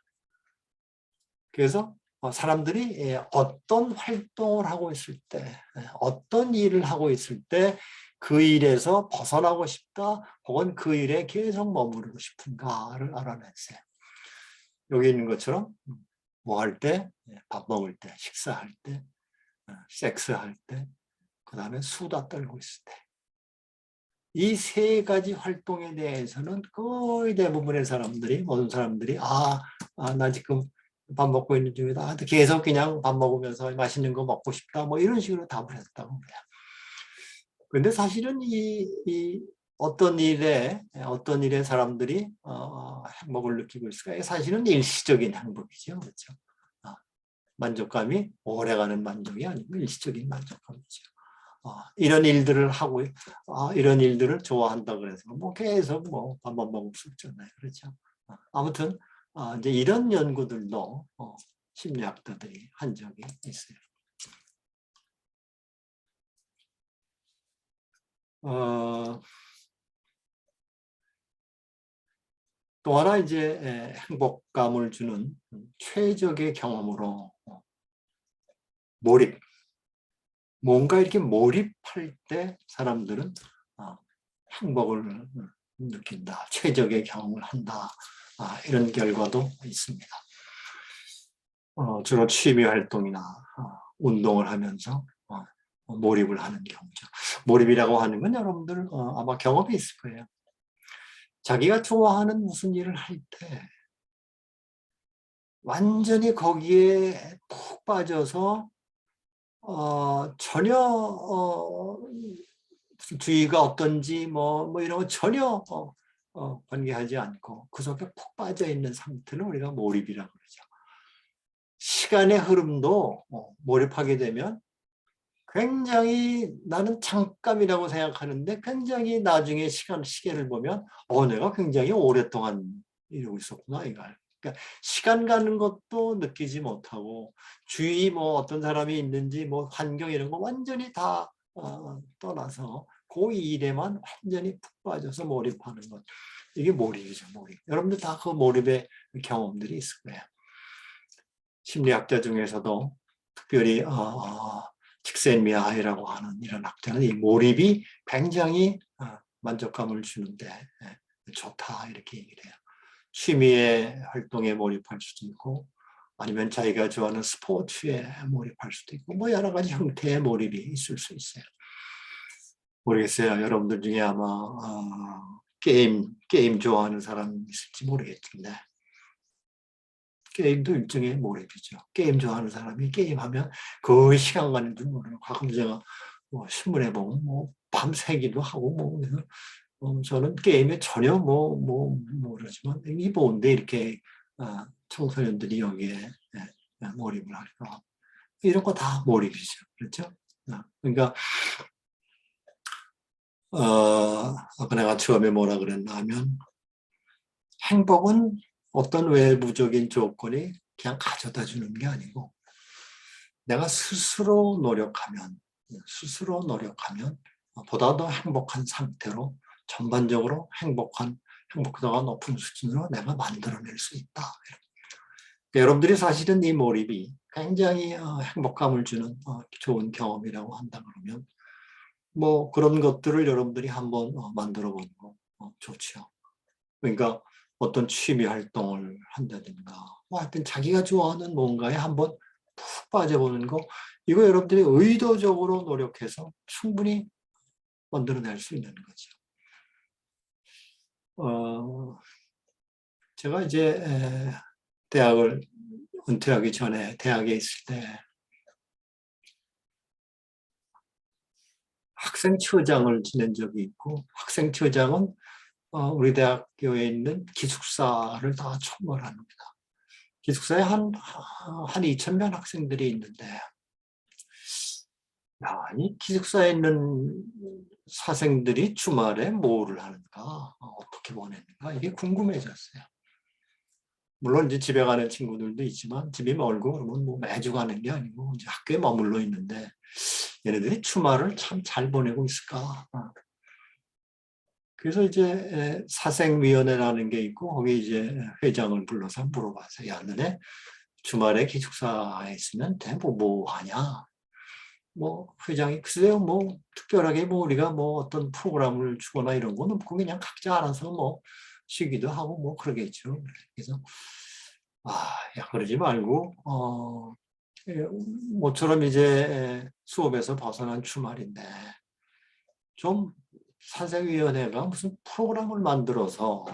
그래서 사람들이 어떤 활동을 하고 있을 때, 어떤 일을 하고 있을 때 그 일에서 벗어나고 싶다, 혹은 그 일에 계속 머무르고 싶은가를 알아냈어요. 여기 있는 것처럼 뭐 할 때, 밥 먹을 때, 식사할 때, 섹스할 때, 그 다음에 수다 떨고 있을 때. 이 세 가지 활동에 대해서는 거의 대부분의 사람들이, 모든 사람들이 나 지금 밥 먹고 있는 중이다. 계속 그냥 밥 먹으면서 맛있는 거 먹고 싶다. 뭐 이런 식으로 답을 했다고 그래요. 그런데 사실은 이 어떤 일에 사람들이 행복을 느끼고 있을까? 사실은 일시적인 행복이죠. 그렇죠? 만족감이 오래가는 만족이 아니고 일시적인 만족감이죠. 이런 일들을 하고 이런 일들을 좋아한다 그래서 뭐 계속 뭐 밥만 먹을 수 없잖아요. 그렇죠? 아무튼 이제 이런 연구들도 심리학자들이 한 적이 있어요. 또 하나 이제 행복감을 주는 최적의 경험으로 몰입. 뭔가 이렇게 몰입할 때 사람들은 행복을 느낀다. 최적의 경험을 한다. 이런 결과도 있습니다. 주로 취미 활동이나 운동을 하면서 몰입을 하는 경우죠. 몰입이라고 하는 건 여러분들 아마 경험이 있을 거예요. 자기가 좋아하는 무슨 일을 할 때 완전히 거기에 푹 빠져서 전혀 주의가 어떤지 뭐 이런 거 전혀 관계하지 않고 그 속에 푹 빠져 있는 상태는 우리가 몰입이라고 그러죠. 시간의 흐름도 몰입하게 되면 굉장히 나는 잠깐이라고 생각하는데 굉장히 나중에 시계를 보면 내가 굉장히 오랫동안 이러고 있었구나 이걸. 그러니까 시간 가는 것도 느끼지 못하고 주위 뭐 어떤 사람이 있는지 뭐 환경 이런 거 완전히 다 떠나서 그 일에만 완전히 푹 빠져서 몰입하는 것. 이게 몰입이죠, 몰입. 여러분들 다 그 몰입의 경험들이 있을 거예요. 심리학자 중에서도 특별히 직센미아이라고 하는 이런 학자는 이 몰입이 굉장히 만족감을 주는데 좋다 이렇게 얘기를 해요. 취미의 활동에 몰입할 수도 있고 아니면 자기가 좋아하는 스포츠에 몰입할 수도 있고 뭐 여러 가지 형태의 몰입이 있을 수 있어요. 모르겠어요. 여러분들 중에 아마 게임 좋아하는 사람 있을지 모르겠는데 게임도 일종의 몰입이죠. 게임 좋아하는 사람이 게임하면 그 시간 가는 줄 모르고 가끔 제가 뭐 신문에 보면 뭐 밤새기도 하고 뭐 그래서 저는 게임에 전혀 모르지만 이 뭔데 이렇게 청소년들이 여기에 몰입을 할까? 이런 거 다 몰입이죠. 그렇죠? 그러니까 아까 내가 처음에 뭐라 그랬나 하면 행복은 어떤 외부적인 조건이 그냥 가져다 주는 게 아니고 내가 스스로 노력하면 보다 더 행복한 상태로 전반적으로 행복도가 높은 수준으로 내가 만들어낼 수 있다. 그러니까 여러분들이 사실은 이 몰입이 굉장히 행복감을 주는 좋은 경험이라고 한다 그러면 뭐 그런 것들을 여러분들이 한번 만들어 보는 거 좋죠. 그러니까 어떤 취미 활동을 한다든가 뭐 하여튼 자기가 좋아하는 뭔가에 한번 푹 빠져보는 거 이거 여러분들이 의도적으로 노력해서 충분히 만들어낼 수 있는 거죠. 제가 이제 대학을 은퇴하기 전에 대학에 있을 때 학생처장을 지낸 적이 있고 학생처장은 우리 대학교에 있는 기숙사를 다 총괄합니다. 기숙사에 한 2,000명 학생들이 있는데 이 기숙사에 있는 사생들이 주말에 뭐를 하는가, 어떻게 보내는가 이게 궁금해졌어요. 물론 이제 집에 가는 친구들도 있지만 집이 멀고 그러면 뭐 매주 가는 게 아니고 이제 학교에 머물러 있는데 얘네들이 주말을 참 잘 보내고 있을까. 그래서 이제 사생위원회라는 게 있고 거기 이제 회장을 불러서 물어봐서 야 너네 주말에 기숙사에 있으면 대부 뭐 하냐? 뭐 회장이 글쎄요 뭐 특별하게 뭐 우리가 뭐 어떤 프로그램을 주거나 이런 거는 없고 그냥 각자 알아서 뭐 쉬기도 하고 뭐 그러겠죠. 그래서 야 그러지 말고 모처럼 이제 수업에서 벗어난 주말인데 좀 사생위원회가 무슨 프로그램을 만들어서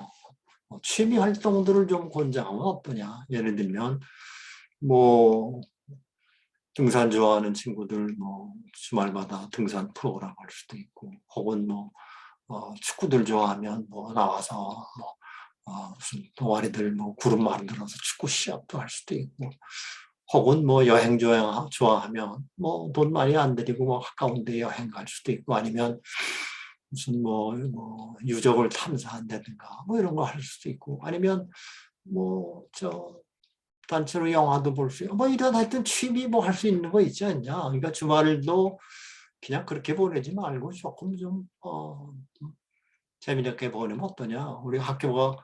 취미 활동들을 좀 권장하면 어떠냐. 예를 들면 뭐 등산 좋아하는 친구들 뭐 주말마다 등산 프로그램 할 수도 있고 혹은 뭐 축구들 좋아하면 뭐 나와서 뭐 무슨 동아리들 뭐 그룹 만들어서 축구 시합도 할 수도 있고 혹은 뭐 여행 좋아하면 뭐 돈 많이 안 들이고 뭐 가까운 데 여행 갈 수도 있고 아니면 무슨 뭐 유적을 탐사한다든가 뭐 이런 거 할 수도 있고 아니면 뭐 단체로 영화도 볼 수 있고 뭐 이런 하여튼 취미 뭐 할 수 있는 거 있지 않냐. 그러니까 주말도 그냥 그렇게 보내지 말고 조금 좀 재미있게 보내면 어떠냐. 우리 학교가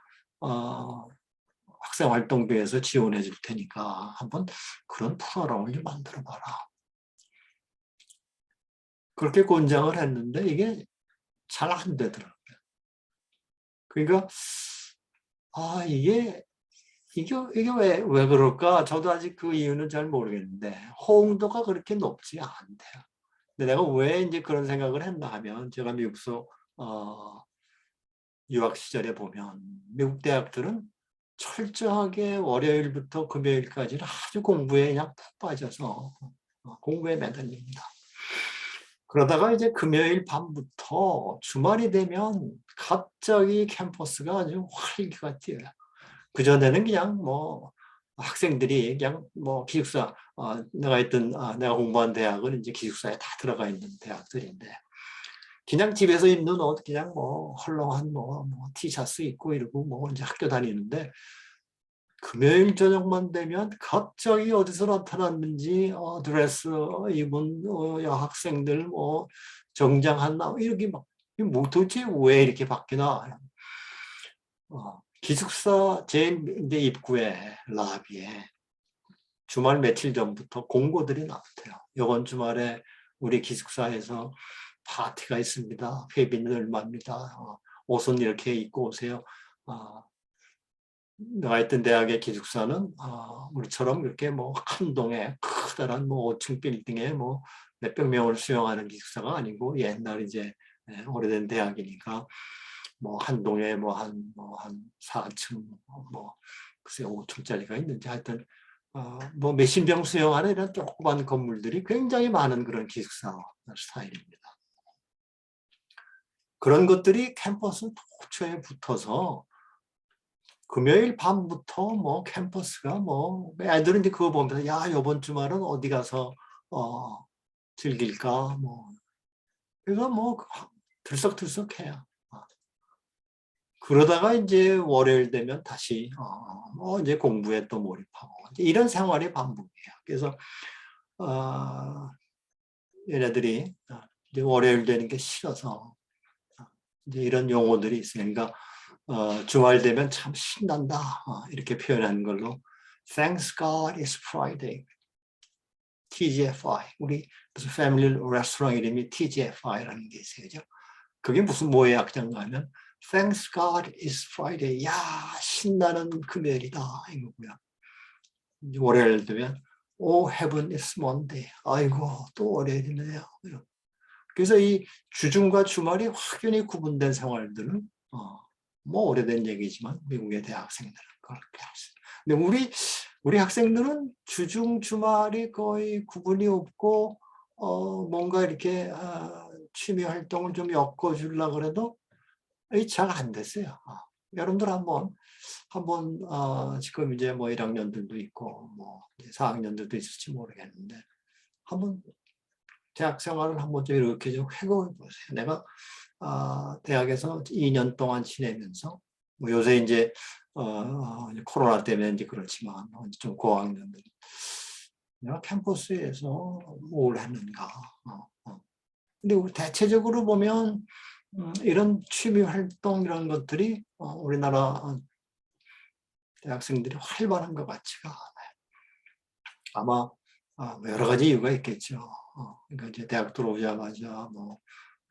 학생활동비에서 지원해 줄 테니까 한번 그런 프로그램을 좀 만들어 봐라. 그렇게 권장을 했는데 이게 잘 안 되더라고요. 그러니까 이게 왜 그럴까? 저도 아직 그 이유는 잘 모르겠는데 호응도가 그렇게 높지 않대요. 근데 내가 왜 이제 그런 생각을 했나 하면 제가 미국서 유학 시절에 보면 미국 대학들은 철저하게 월요일부터 금요일까지는 아주 공부에 그냥 푹 빠져서 공부에 매달립니다. 그러다가 이제 금요일 밤부터 주말이 되면 갑자기 캠퍼스가 아주 활기가 뛰어요. 그전에는 그냥 뭐 학생들이 그냥 뭐 기숙사, 내가 공부한 대학은 이제 기숙사에 다 들어가 있는 대학들인데 그냥 집에서 입는 옷 그냥 뭐 헐렁한 뭐 티셔츠 입고 이러고 뭐 이제 학교 다니는데 금요일 저녁만 되면 갑자기 어디서 나타났는지 드레스 입은 여학생들 뭐 정장한 나 이렇게 뭐 도대체 왜 이렇게 바뀌나. 기숙사 제일 입구에 라비에 주말 며칠 전부터 공고들이 나왔대요. 이번 주말에 우리 기숙사에서 파티가 있습니다. 회비는 얼마입니다. 옷은 이렇게 입고 오세요. 내가 있던 대학의 기숙사는 우리처럼 이렇게 뭐 한 동에 커다란 뭐 5층 빌딩에 뭐 몇백 명을 수용하는 기숙사가 아니고 옛날 이제 오래된 대학이니까 뭐 한 동에 뭐 한 4층 뭐 글쎄 5층짜리가 있는지 하여튼 뭐 몇십 명 수용하는 이런 조그만 건물들이 굉장히 많은 그런 기숙사 스타일입니다. 그런 것들이 캠퍼스 도처에 붙어서 금요일 밤부터 뭐 캠퍼스가 뭐 애들은 이제 그거 보면서 야 이번 주말은 어디 가서 즐길까 뭐 그래서 뭐 들썩들썩해요. 그러다가 이제 월요일 되면 다시 이제 공부에 또 몰입하고 이런 생활이 반복이에요. 그래서 얘네들이 이제 월요일 되는 게 싫어서 이제 이런 용어들이 있어요. 그러니까 주말 되면 참 신난다 이렇게 표현하는 걸로 Thanks God it's Friday. TGFI. 우리 무슨 패밀리 레스토랑 이름이 TGFI라는 게 있어요. 그죠? 그게 무슨 뭐의 약자인가 하면 Thanks God it's Friday. 야 신나는 금요일이다 이거고요. 월요일 되면 Oh heaven is Monday. 아이고 또 월요일이네요. 그래서 이 주중과 주말이 확연히 구분된 생활들은 뭐 오래된 얘기지만 미국의 대학생들은 그렇게 했어요. 근데 우리 학생들은 주중 주말이 거의 구분이 없고 뭔가 이렇게 취미 활동을 좀 엮어주려고 그래도 잘 안 됐어요. 여러분들 한번 지금 이제 뭐 1학년들도 있고 뭐 4학년들도 있을지 모르겠는데 한번 대학 생활을 한번 좀 이렇게 좀 해보세요. 내가 대학에서 2년 동안 지내면서 뭐 요새 이제 코로나 때문에 이제 그렇지만 좀 고학년들 내가 캠퍼스에서 뭘 했는가. 근데 대체적으로 보면 이런 취미 활동 이런 것들이 우리나라 대학생들이 활발한 것 같지가 않아요. 아마 여러 가지 이유가 있겠죠. 그러니까 이제 대학 들어오자마자 뭐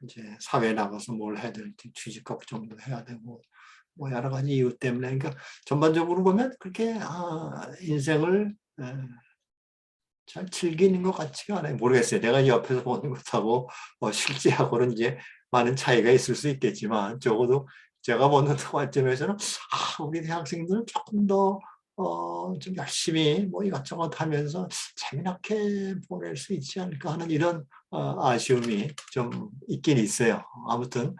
이제 사회에 나가서 뭘 해야 될지 취직 걱정도 해야 되고 뭐 여러 가지 이유 때문에 그러니까 전반적으로 보면 그렇게 인생을 잘 즐기는 것 같지가 않아요. 모르겠어요. 내가 옆에서 보는 것하고 실제하고는 이제 많은 차이가 있을 수 있겠지만 적어도 제가 보는 관점에서는 우리 대학생들은 조금 더 좀 열심히 뭐 이것저것 하면서 재미나게 보낼 수 있지 않을까 하는 이런 아쉬움이 좀 있긴 있어요. 아무튼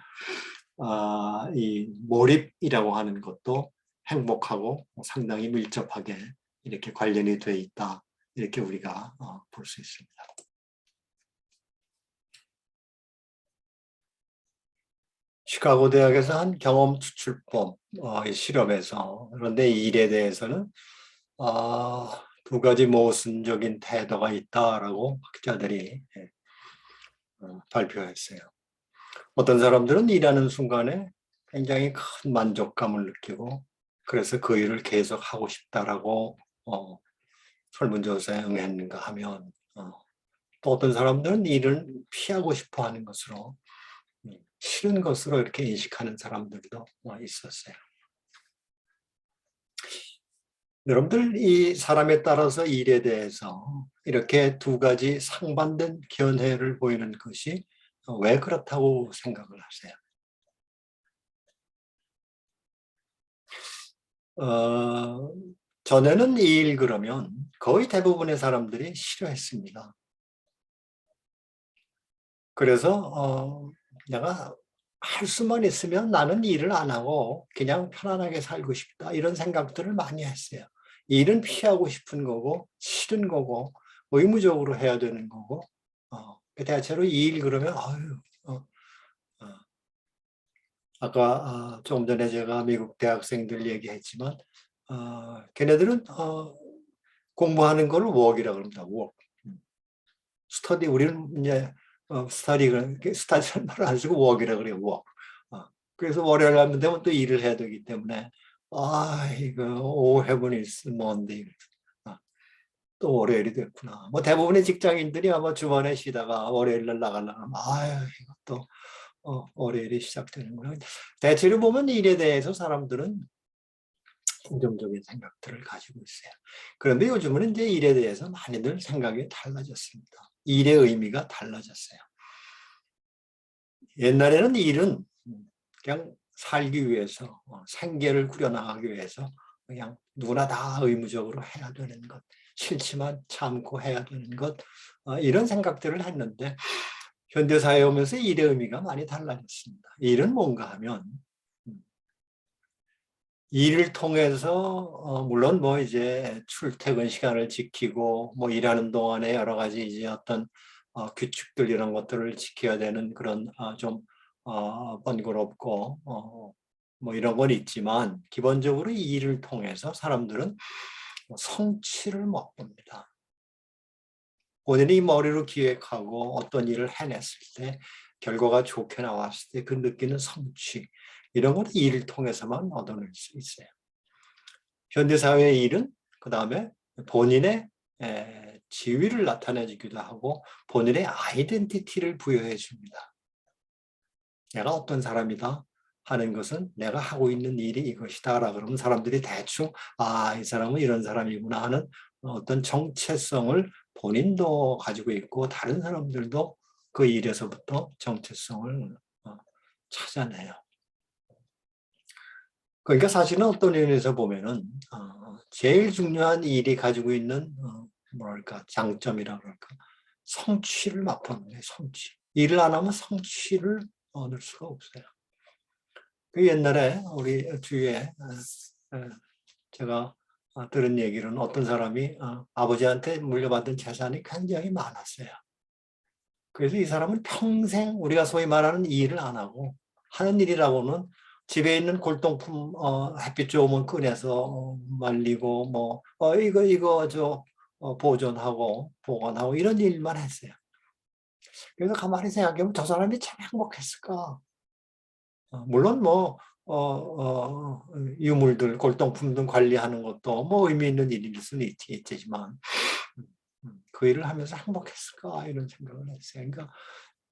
이 몰입이라고 하는 것도 행복하고 상당히 밀접하게 이렇게 관련이 돼 있다. 이렇게 우리가 볼 수 있습니다. 시카고 대학에서 한 경험 추출법 실험에서 그런데 이 일에 대해서는 두 가지 모순적인 태도가 있다라고 학자들이 발표했어요. 어떤 사람들은 일하는 순간에 굉장히 큰 만족감을 느끼고 그래서 그 일을 계속 하고 싶다라고 설문조사에 응했는가 하면 또 어떤 사람들은 일을 피하고 싶어 하는 것으로 싫은 것으로 이렇게 인식하는 사람들도 있었어요. 여러분들 이 사람에 따라서 일에 대해서 이렇게 두 가지 상반된 견해를 보이는 것이 왜 그렇다고 생각을 하세요? 전에는 이 일 그러면 거의 대부분의 사람들이 싫어했습니다. 그래서 내가 할 수만 있으면 나는 일을 안 하고 그냥 편안하게 살고 싶다 이런 생각들을 많이 했어요. 일은 피하고 싶은 거고 싫은 거고 의무적으로 해야 되는 거고 대체로 이 일 그러면 아까 조금 전에 제가 미국 대학생들 얘기했지만 걔네들은 공부하는 걸 work이라고 합니다. work. 스터디 우리는 이제 스타디를 말을 안 쓰고 work이라고 그래요. work. 그래서 월요일 하면 되면 또 일을 해야 되기 때문에 이거 heaven is Monday. 또 월요일이 됐구나. 뭐 대부분의 직장인들이 아마 주말에 쉬다가 월요일 날 나가려면 아유 이것도 월요일이 시작되는구나. 대체로 보면 일에 대해서 사람들은 긍정적인 생각들을 가지고 있어요. 그런데 요즘은 이제 일에 대해서 많이들 생각이 달라졌습니다. 일의 의미가 달라졌어요. 옛날에는 일은 그냥 살기 위해서, 생계를 꾸려나가기 위해서 그냥 누구나 다 의무적으로 해야 되는 것, 싫지만 참고 해야 되는 것, 이런 생각들을 했는데 현대사회에 오면서 일의 의미가 많이 달라졌습니다. 일은 뭔가 하면 일을 통해서 물론 뭐 이제 출퇴근 시간을 지키고 뭐 일하는 동안에 여러 가지 이제 어떤 규칙들 이런 것들을 지켜야 되는 그런 좀 번거롭고 뭐 이런 건 있지만 기본적으로 이 일을 통해서 사람들은 성취를 맛봅니다. 본인이 머리로 기획하고 어떤 일을 해냈을 때 결과가 좋게 나왔을 때 그 느끼는 성취 이런 건 일을 통해서만 얻어낼 수 있어요. 현대사회의 일은 그 다음에 본인의 지위를 나타내주기도 하고 본인의 아이덴티티를 부여해 줍니다. 내가 어떤 사람이다 하는 것은 내가 하고 있는 일이 이것이다 라 그러면 사람들이 대충 이 사람은 이런 사람이구나 하는 어떤 정체성을 본인도 가지고 있고 다른 사람들도 그 일에서부터 정체성을 찾아내요. 그러니까 사실은 어떤 면에서 보면은 제일 중요한 일이 가지고 있는 뭐랄까 장점이라 그럴까 성취를 맛보는 거예요. 성취. 일을 안 하면 성취를 얻을 수가 없어요. 그 옛날에 우리 주위에 제가 들은 얘기로는 어떤 사람이 아버지한테 물려받은 재산이 굉장히 많았어요. 그래서 이 사람은 평생 우리가 소위 말하는 일을 안 하고 하는 일이라고는 집에 있는 골동품 햇빛 좋으면 꺼내서 말리고 뭐 이거 보존하고 보관하고 이런 일만 했어요. 그래서 가만히 생각해보면 저 사람이 참 행복했을까. 물론 뭐 유물들 골동품 등 관리하는 것도 뭐 의미 있는 일일 수는 있지만 그 일을 하면서 행복했을까 이런 생각을 했어요. 그러니까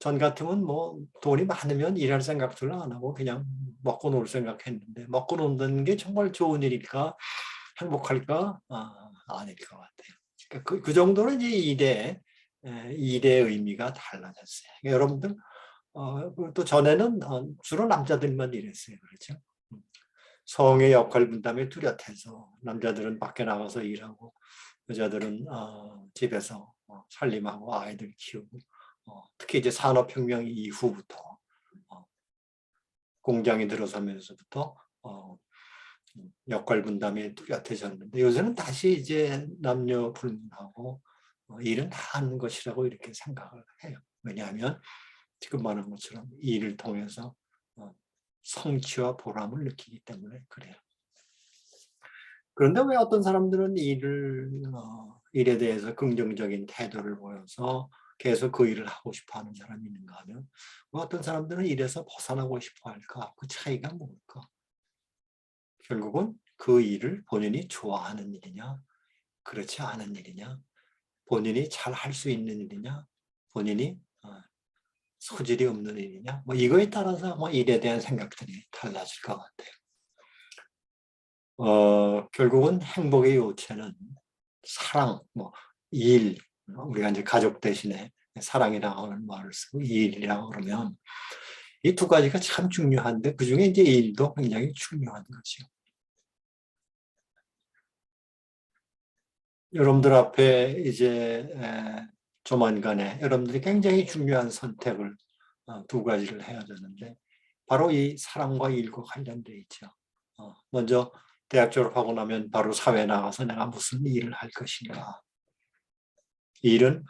전 같으면 뭐 돈이 많으면 일할 생각들을 안 하고 그냥 먹고 놀 생각했는데 먹고 논다는 게 정말 좋은 일일까 행복할까 아닐 것 같아요. 그러니까 그 정도는 이제 일의 의미가 달라졌어요. 그러니까 여러분들 또 전에는 주로 남자들만 일했어요. 그렇죠? 성의 역할 분담에 뚜렷해서 남자들은 밖에 나가서 일하고 여자들은 집에서 살림하고 아이들 키우고 특히 이제 산업혁명 이후부터 공장이 들어서면서부터 역할 분담이 뚜렷해졌는데 요새는 다시 이제 남녀 불문하고 일은 다 하는 것이라고 이렇게 생각을 해요. 왜냐하면 지금 말한 것처럼 일을 통해서 성취와 보람을 느끼기 때문에 그래요. 그런데 왜 어떤 사람들은 일에 대해서 긍정적인 태도를 보여서 계속 그 일을 하고 싶어 하는 사람이 있는가 하면 왜 어떤 사람들은 일에서 벗어나고 싶어 할까? 그 차이가 뭘까? 결국은 그 일을 본인이 좋아하는 일이냐, 그렇지 않은 일이냐, 본인이 잘 할 수 있는 일이냐, 본인이 소질이 없는 일이냐, 뭐 이거에 따라서 뭐 일에 대한 생각들이 달라질 것 같아요. 결국은 행복의 요체는 사랑, 뭐 일, 우리가 이제 가족 대신에 사랑이라고 하는 말을 쓰고 일이라고 그러면 이 두 가지가 참 중요한데 그 중에 이제 일도 굉장히 중요한 거죠. 여러분들 앞에 이제 조만간에 여러분들이 굉장히 중요한 선택을 두 가지를 해야 되는데 바로 이 사랑과 일과 관련돼 있죠. 먼저 대학 졸업하고 나면 바로 사회 나가서 내가 무슨 일을 할 것인가. 일은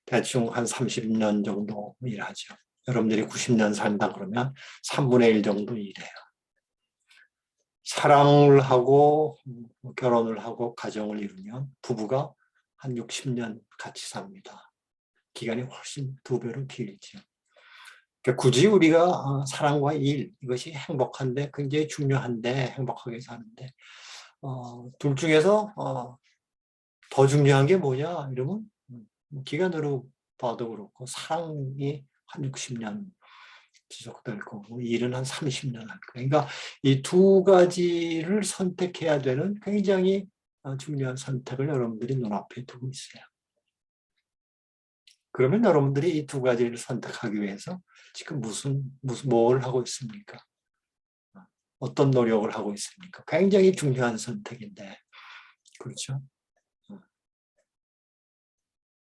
대충 한 30년 정도 일하죠. 여러분들이 90년 산다 그러면 3분의 1 정도 일해요. 사랑을 하고 결혼을 하고 가정을 이루면 부부가 한 60년 같이 삽니다. 기간이 훨씬 2배로 길죠. 그러니까 굳이 우리가 사랑과 일 이것이 행복한데 굉장히 중요한데 행복하게 사는데 둘 중에서 더 중요한 게 뭐냐 이러면 기간으로 봐도 그렇고 사랑이 한 60년 지속될 거고 일은 한 30년 할 거예요. 그러니까 이 두 가지를 선택해야 되는 굉장히 중요한 선택을 여러분들이 눈앞에 두고 있어요. 그러면 여러분들이 이 두 가지를 선택하기 위해서 지금 뭘 하고 있습니까? 어떤 노력을 하고 있습니까? 굉장히 중요한 선택인데, 그렇죠?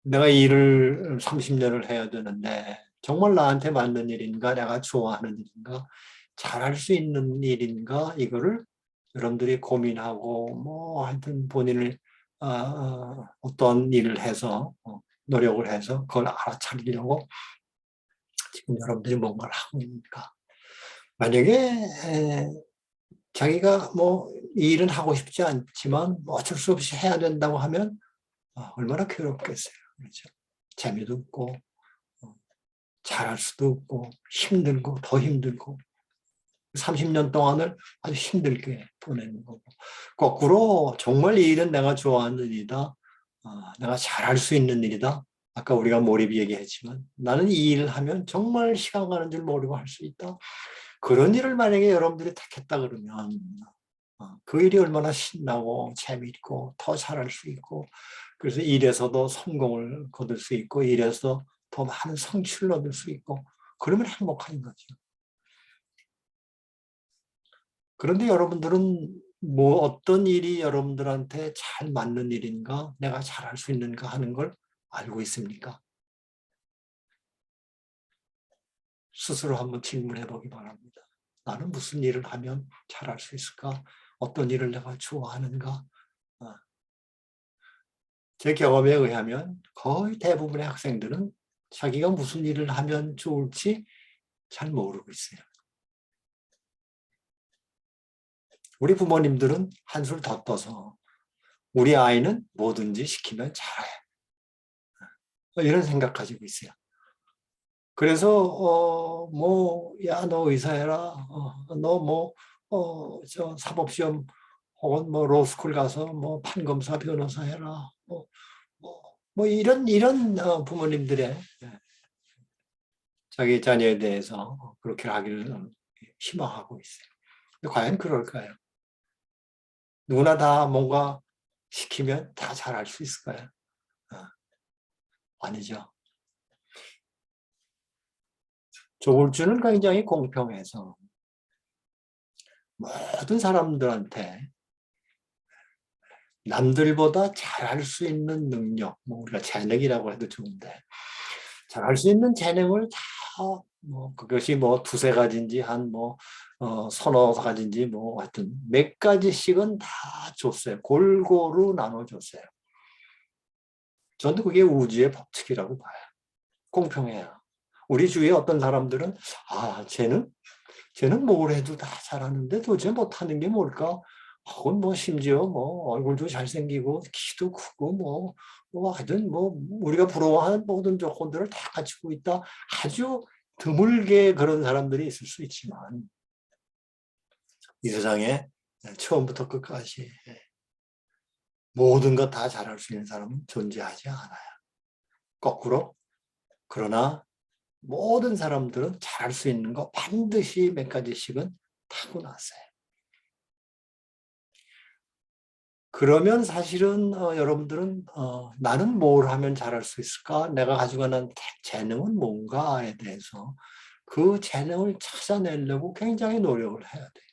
내가 일을 30년을 해야 되는데, 정말 나한테 맞는 일인가, 내가 좋아하는 일인가, 잘할 수 있는 일인가, 이거를 여러분들이 고민하고, 뭐, 하여튼 본인을, 어떤 일을 해서, 노력을 해서 그걸 알아차리려고 지금 여러분들이 뭔가를 하고 있는가. 만약에 자기가 뭐 이 일은 하고 싶지 않지만 뭐 어쩔 수 없이 해야 된다고 하면 얼마나 괴롭겠어요. 그렇죠? 재미도 없고 잘할 수도 없고 힘들고 더 힘들고 30년 동안을 아주 힘들게 보내는 거고 거꾸로 정말 이 일은 내가 좋아하는 일이다. 내가 잘할 수 있는 일이다. 아까 우리가 몰입 얘기했지만 나는 이 일을 하면 정말 시간 가는 줄 모르고 할 수 있다. 그런 일을 만약에 여러분들이 택했다 그러면 그 일이 얼마나 신나고 재미있고 더 잘할 수 있고 그래서 일에서도 성공을 거둘 수 있고 일에서 더 많은 성취를 얻을 수 있고 그러면 행복한 거죠. 그런데 여러분들은 뭐 어떤 일이 여러분들한테 잘 맞는 일인가 내가 잘할 수 있는가 하는 걸 알고 있습니까? 스스로 한번 질문해 보기 바랍니다. 나는 무슨 일을 하면 잘할 수 있을까? 어떤 일을 내가 좋아하는가? 제 경험에 의하면 거의 대부분의 학생들은 자기가 무슨 일을 하면 좋을지 잘 모르고 있어요. 우리 부모님들은 한술 더 떠서 우리 아이는 뭐든지 시키면 잘해. 이런 생각 가지고 있어요. 그래서 야, 너 의사해라. 너 저 사법시험 혹은 뭐 로스쿨 가서 뭐 판검사 변호사 해라. 이런 부모님들의 자기 자녀에 대해서 그렇게 하기를 희망하고 있어요. 근데 과연 그럴까요? 누구나 다 뭔가 시키면 다 잘할 수 있을까요? 어, 아니죠. 조울주는 굉장히 공평해서 모든 사람들한테 남들보다 잘할 수 있는 능력, 뭐 우리가 재능이라고 해도 좋은데 잘할 수 있는 재능을 다 뭐 그것이 뭐 두세 가지인지 한 뭐 서너 가지인지 뭐 하여튼 몇 가지씩은 다 줬어요. 골고루 나눠줬어요. 저는 그게 우주의 법칙이라고 봐요. 공평해요. 우리 주위에 어떤 사람들은 쟤는 뭘 해도 다 잘하는데 도대체 못하는 게 뭘까? 혹은 뭐 심지어 뭐 얼굴도 잘생기고 키도 크고 뭐 하여튼 뭐 우리가 부러워하는 모든 조건들을 다 갖추고 있다. 아주 드물게 그런 사람들이 있을 수 있지만 이 세상에 처음부터 끝까지 모든 것 다 잘할 수 있는 사람은 존재하지 않아요. 거꾸로 그러나 모든 사람들은 잘할 수 있는 거 반드시 몇 가지씩은 타고났어요. 그러면 사실은 여러분들은 나는 뭘 하면 잘할 수 있을까? 내가 가지고 있는 재능은 뭔가에 대해서 그 재능을 찾아내려고 굉장히 노력을 해야 돼요.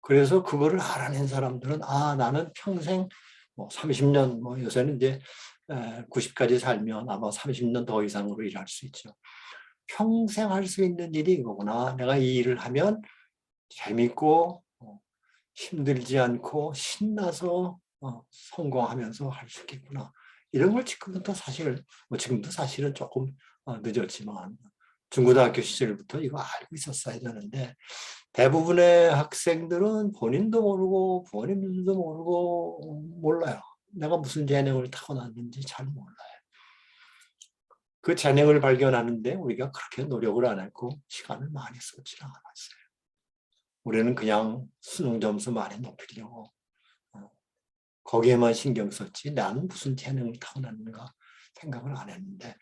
그래서 그거를 알아낸 사람들은 나는 평생 뭐 30년 뭐 요새는 이제 90까지 살면 아마 30년 더 이상으로 일할 수 있죠. 평생 할 수 있는 일이 이거구나. 내가 이 일을 하면 재밌고 힘들지 않고 신나서 성공하면서 할 수 있겠구나. 이런 걸 지금부터 사실, 지금도 사실은 조금 늦었지만 중고등학교 시절부터 이거 알고 있었어야 되는데 대부분의 학생들은 본인도 모르고 부모님들도 모르고 몰라요. 내가 무슨 재능을 타고났는지 잘 몰라요. 그 재능을 발견하는데 우리가 그렇게 노력을 안 했고 시간을 많이 쏟지 않았어요. 우리는 그냥 수능 점수 많이 높이려고 거기에만 신경 썼지 나는 무슨 재능을 타고났는가 생각을 안 했는데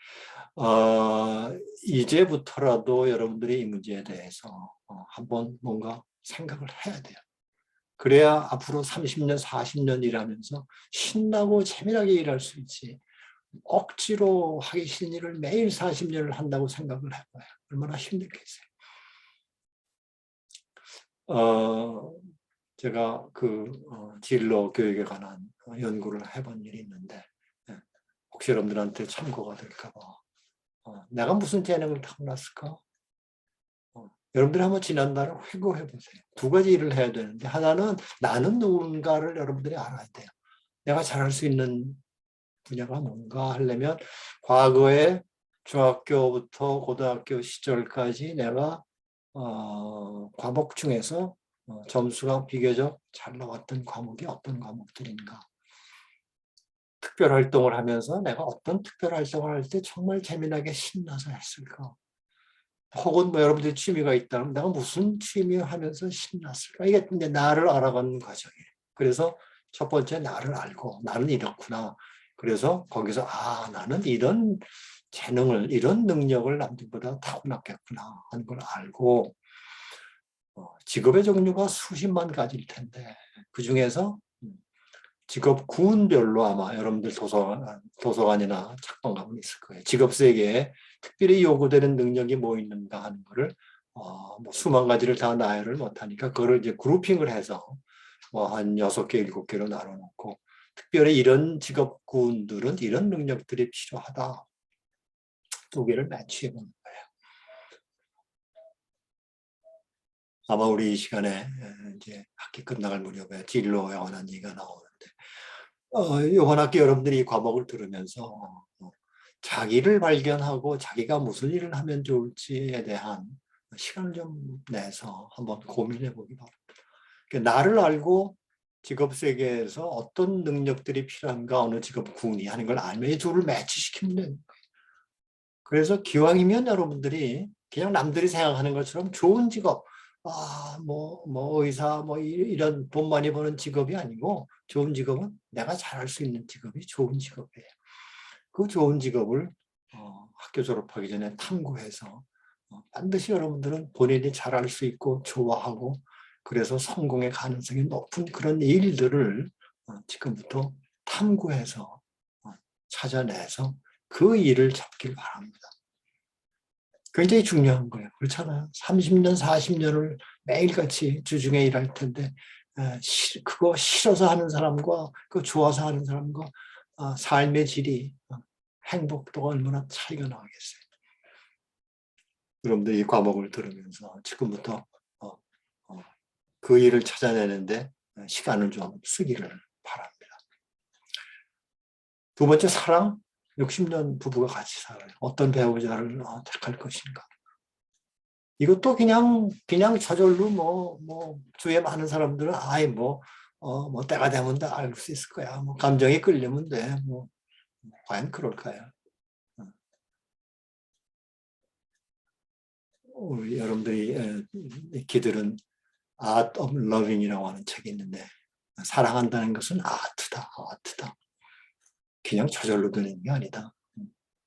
이제부터라도 여러분들이 이 문제에 대해서 한번 뭔가 생각을 해야 돼요. 그래야 앞으로 30년, 40년 일하면서 신나고 재미나게 일할 수 있지. 억지로 하기 싫은 일을 매일 40년을 한다고 생각을 해봐요. 얼마나 힘들겠어요. 제가 진로 교육에 관한 연구를 해본 일이 있는데 혹시 여러분들한테 참고가 될까 봐. 내가 무슨 재능을 타고났을까? 여러분들이 한번 지난날을 회고해 보세요. 두 가지 일을 해야 되는데 하나는 나는 누군가를 여러분들이 알아야 돼요. 내가 잘할 수 있는 분야가 뭔가 하려면 과거에 중학교부터 고등학교 시절까지 내가 과목 중에서 점수가 비교적 잘 나왔던 과목이 어떤 과목들인가. 특별활동을 하면서 내가 어떤 특별활동을 할 때 정말 재미나게 신나서 했을까. 혹은 뭐 여러분들이 취미가 있다면 내가 무슨 취미 하면서 신났을까. 이게 이제 나를 알아가는 과정이에요. 그래서 첫 번째 나를 알고 나는 이렇구나. 그래서 거기서 나는 이런 재능을 이런 능력을 남들보다 타고났겠구나 하는 걸 알고 직업의 종류가 수십만 가지일 텐데 그중에서 직업 구분별로 아마 여러분들 도서관이나 책방 가면 있을 거예요. 직업 세계에 특별히 요구되는 능력이 뭐 있는가 하는 거를 뭐 수만 가지를 다 나열을 못하니까 그거를 이제 그룹핑을 해서 한 6개, 7개로 나눠놓고 특별히 이런 직업군들은 이런 능력들이 필요하다. 2개를 매치해 보는 거예요. 아마 우리 이 시간에 이제 학기 끝나갈 무렵에 진로에 관한 얘기가 나오는데 이번 학기 여러분들이 이 과목을 들으면서 자기를 발견하고 자기가 무슨 일을 하면 좋을지에 대한 시간을 좀 내서 한번 고민해 보기 바랍니다. 나를 알고 직업 세계에서 어떤 능력들이 필요한가 어느 직업군이 하는 걸 알면 이 둘을 매치시키면 되는 거예요. 그래서 기왕이면 여러분들이 그냥 남들이 생각하는 것처럼 좋은 직업, 뭐 의사, 뭐 이런 돈 많이 버는 직업이 아니고 좋은 직업은 내가 잘할 수 있는 직업이 좋은 직업이에요. 그 좋은 직업을 학교 졸업하기 전에 탐구해서 반드시 여러분들은 본인이 잘할 수 있고 좋아하고 그래서 성공의 가능성이 높은 그런 일들을 지금부터 탐구해서 찾아내서 그 일을 잡길 바랍니다. 굉장히 중요한 거예요. 그렇잖아요. 30년, 40년을 매일같이 주중에 일할 텐데 그거 싫어서 하는 사람과 그거 좋아서 하는 사람과 삶의 질이 행복도가 얼마나 차이가 나겠어요. 여러분들 이 과목을 들으면서 지금부터 그 일을 찾아내는데 시간을 좀 쓰기를 바랍니다. 두 번째, 사랑. 60년 부부가 같이 살아요. 어떤 배우자를 택할 것인가. 이것도 그냥 저절로 주위에 많은 사람들은 때가 되면 다 알 수 있을 거야. 감정이 끌리면 돼. 과연 그럴까요? 여러분들이 기들은 Art of Loving이라고 하는 책이 있는데 사랑한다는 것은 아트다. 그냥 저절로 되는 게 아니다.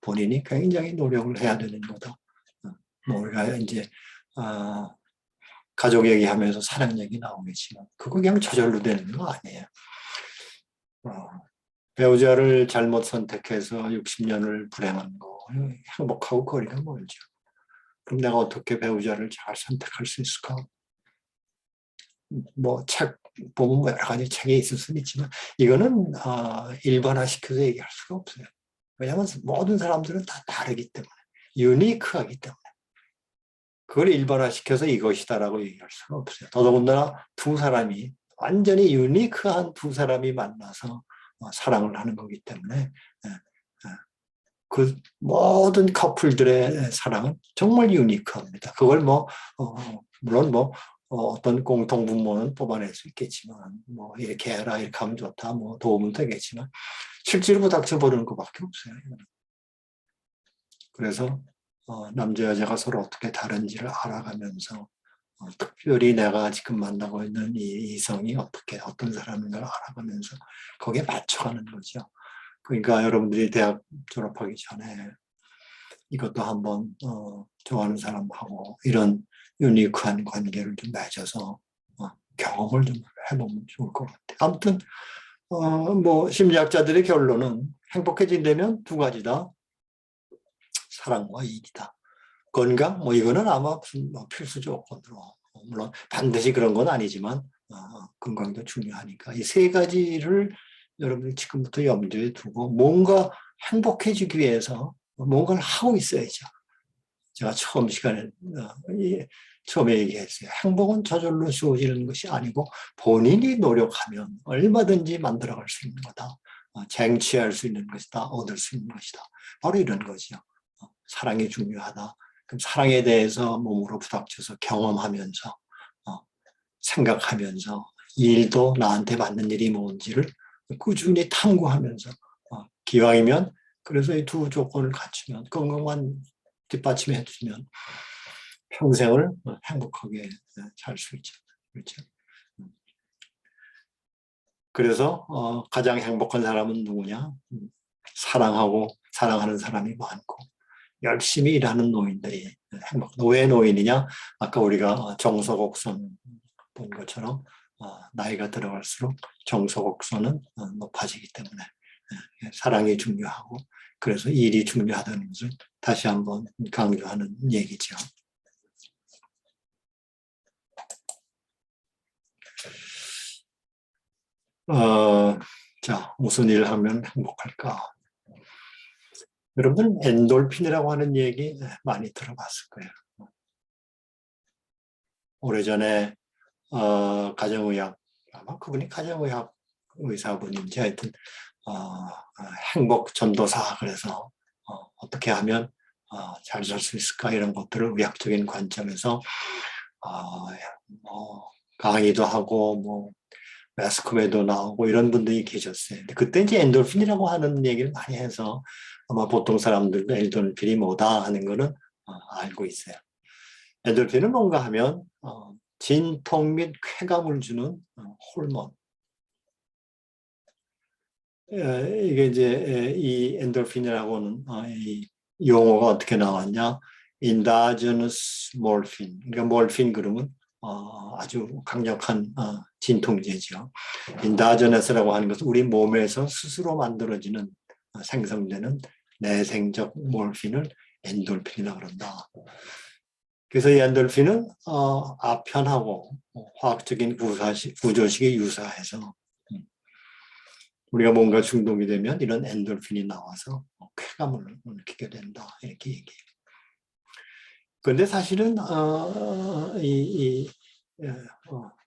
본인이 굉장히 노력을 해야 되는 거다. 우리가 이제 가족 얘기하면서 사랑 얘기 나오겠지만 그거 그냥 저절로 되는 거 아니에요. 배우자를 잘못 선택해서 60년을 불행한 거 행복하고 거리가 멀죠. 그럼 내가 어떻게 배우자를 잘 선택할 수 있을까? 책 보면 여러 가지 책이 있을 수는 있지만 이거는 일반화시켜서 얘기할 수가 없어요. 왜냐하면 모든 사람들은 다 다르기 때문에 유니크하기 때문에 그걸 일반화시켜서 이것이다라고 얘기할 수가 없어요. 더더군다나 완전히 유니크한 두 사람이 만나서 사랑을 하는 거기 때문에 그 모든 커플들의 사랑은 정말 유니크합니다. 그걸 물론 어떤 공통분모는 뽑아낼 수 있겠지만 이렇게 해라 이렇게 하면 좋다 도움은 되겠지만 실제로 부닥쳐버리는 것밖에 없어요. 그래서 남자 여자가 서로 어떻게 다른지를 알아가면서 특별히 내가 지금 만나고 있는 이 이성이 어떤 사람인가를 알아가면서 거기에 맞춰가는 거죠. 그러니까 여러분들이 대학 졸업하기 전에 이것도 한번 좋아하는 사람하고 이런 유니크한 관계를 좀 맺어서 경험을 좀 해보면 좋을 것 같아요. 아무튼 뭐 심리학자들의 결론은 행복해진다면 두 가지다. 사랑과 일이다. 건강? 뭐 이거는 아마 무슨 필수 조건으로 물론 반드시 그런 건 아니지만 건강도 중요하니까 이 세 가지를 여러분이 지금부터 염두에 두고 뭔가 행복해지기 위해서 뭔가를 하고 있어야죠. 제가 처음 시간에 처음에 얘기했어요. 행복은 저절로 주어지는 것이 아니고 본인이 노력하면 얼마든지 만들어갈 수 있는 거다. 쟁취할 수 있는 것이다. 얻을 수 있는 것이다. 바로 이런 거죠. 사랑이 중요하다. 그럼 사랑에 대해서 몸으로 부닥쳐서 경험하면서 생각하면서 일도 나한테 맞는 일이 뭔지를 꾸준히 탐구하면서 기왕이면 그래서 이 두 조건을 갖추면 건강만 뒷받침해 주면 평생을 행복하게 살 수 있죠. 그렇죠? 그래서 가장 행복한 사람은 누구냐? 사랑하고 사랑하는 사람이 많고 열심히 일하는 노인들이 행복. 왜 노인이냐? 아까 우리가 정서곡선 본 것처럼 나이가 들어갈수록 정서곡선은 높아지기 때문에 사랑이 중요하고 그래서 일이 중요하다는 것을 다시 한번 강조하는 얘기죠. 자, 무슨 일을 하면 행복할까? 여러분 엔돌핀이라고 하는 얘기 많이 들어봤을 거예요. 오래전에 가정의학 아마 그분이 가정의학 의사분인지 하여튼 행복 전도사 그래서 어떻게 하면 잘 살 수 있을까 이런 것들을 의학적인 관점에서 뭐 강의도 하고 뭐 매스컴에도 나오고 이런 분들이 계셨어요. 근데 그때 이제 엔돌핀이라고 하는 얘기를 많이 해서 아마 보통 사람들도 엔돌핀이 뭐다 하는 거는 알고 있어요. 엔돌핀은 뭔가 하면 진통 및 쾌감을 주는 호르몬. 이게 이제 이 엔돌핀이라고는 이 용어가 어떻게 나왔냐? 인다저너스 몰핀. 그러니까 몰핀 그러면 아주 강력한 진통제죠. 인다저너스라고 하는 것은 우리 몸에서 스스로 만들어지는 생성되는 내생적 몰핀을 엔돌핀이라고 그런다. 그래서 이 엔돌핀은 아편하고 화학적인 구조식이 유사해서 우리가 뭔가 중독이 되면 이런 엔돌핀이 나와서 쾌감을 느끼게 된다 이렇게 얘기해요. 그런데 사실은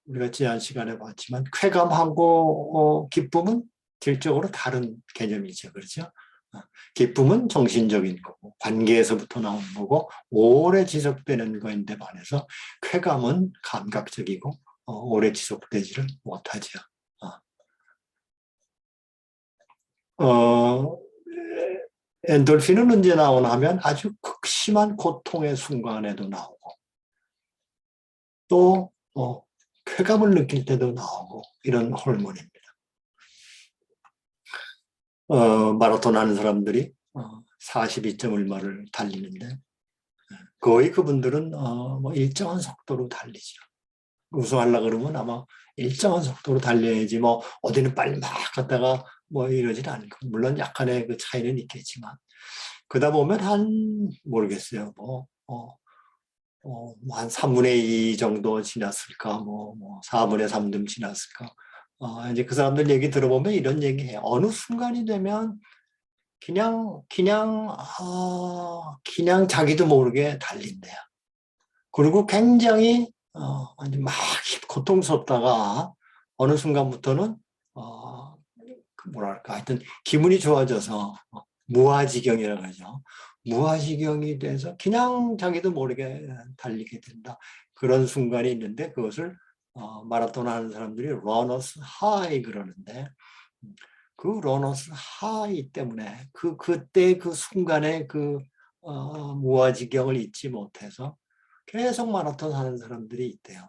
우리가 지난 시간에 봤지만 쾌감하고 기쁨은 질적으로 다른 개념이죠, 그렇죠? 기쁨은 정신적인 거고 관계에서부터 나오는 거고 오래 지속되는 거인데 반해서 쾌감은 감각적이고 오래 지속되지를 못하죠. 엔돌핀은 언제 나오나 하면 아주 극심한 고통의 순간에도 나오고 또 쾌감을 느낄 때도 나오고 이런 호르몬입니다. 마라톤 하는 사람들이 42점 얼마를 달리는데 거의 그분들은 뭐 일정한 속도로 달리죠. 우승하려고 그러면 아마 일정한 속도로 달려야지 뭐 어디는 빨리 막 갔다가 뭐 이러진 않고 물론 약간의 그 차이는 있겠지만 그러다 보면 모르겠어요. 한 3분의 2 정도 지났을까, 4분의 3좀 지났을까. 이제 그 사람들 얘기 들어보면 이런 얘기 해요. 어느 순간이 되면 그냥 자기도 모르게 달린대요. 그리고 굉장히, 막 고통스럽다가 어느 순간부터는, 뭐랄까, 하여튼 기분이 좋아져서 무아지경이라고 하죠. 무아지경이 돼서 그냥 자기도 모르게 달리게 된다. 그런 순간이 있는데 그것을 마라톤 하는 사람들이 러너스 하이 그러는데 그 러너스 하이 때문에 그때 그 순간에 그 무아지경을 잊지 못해서 계속 마라톤 하는 사람들이 있대요.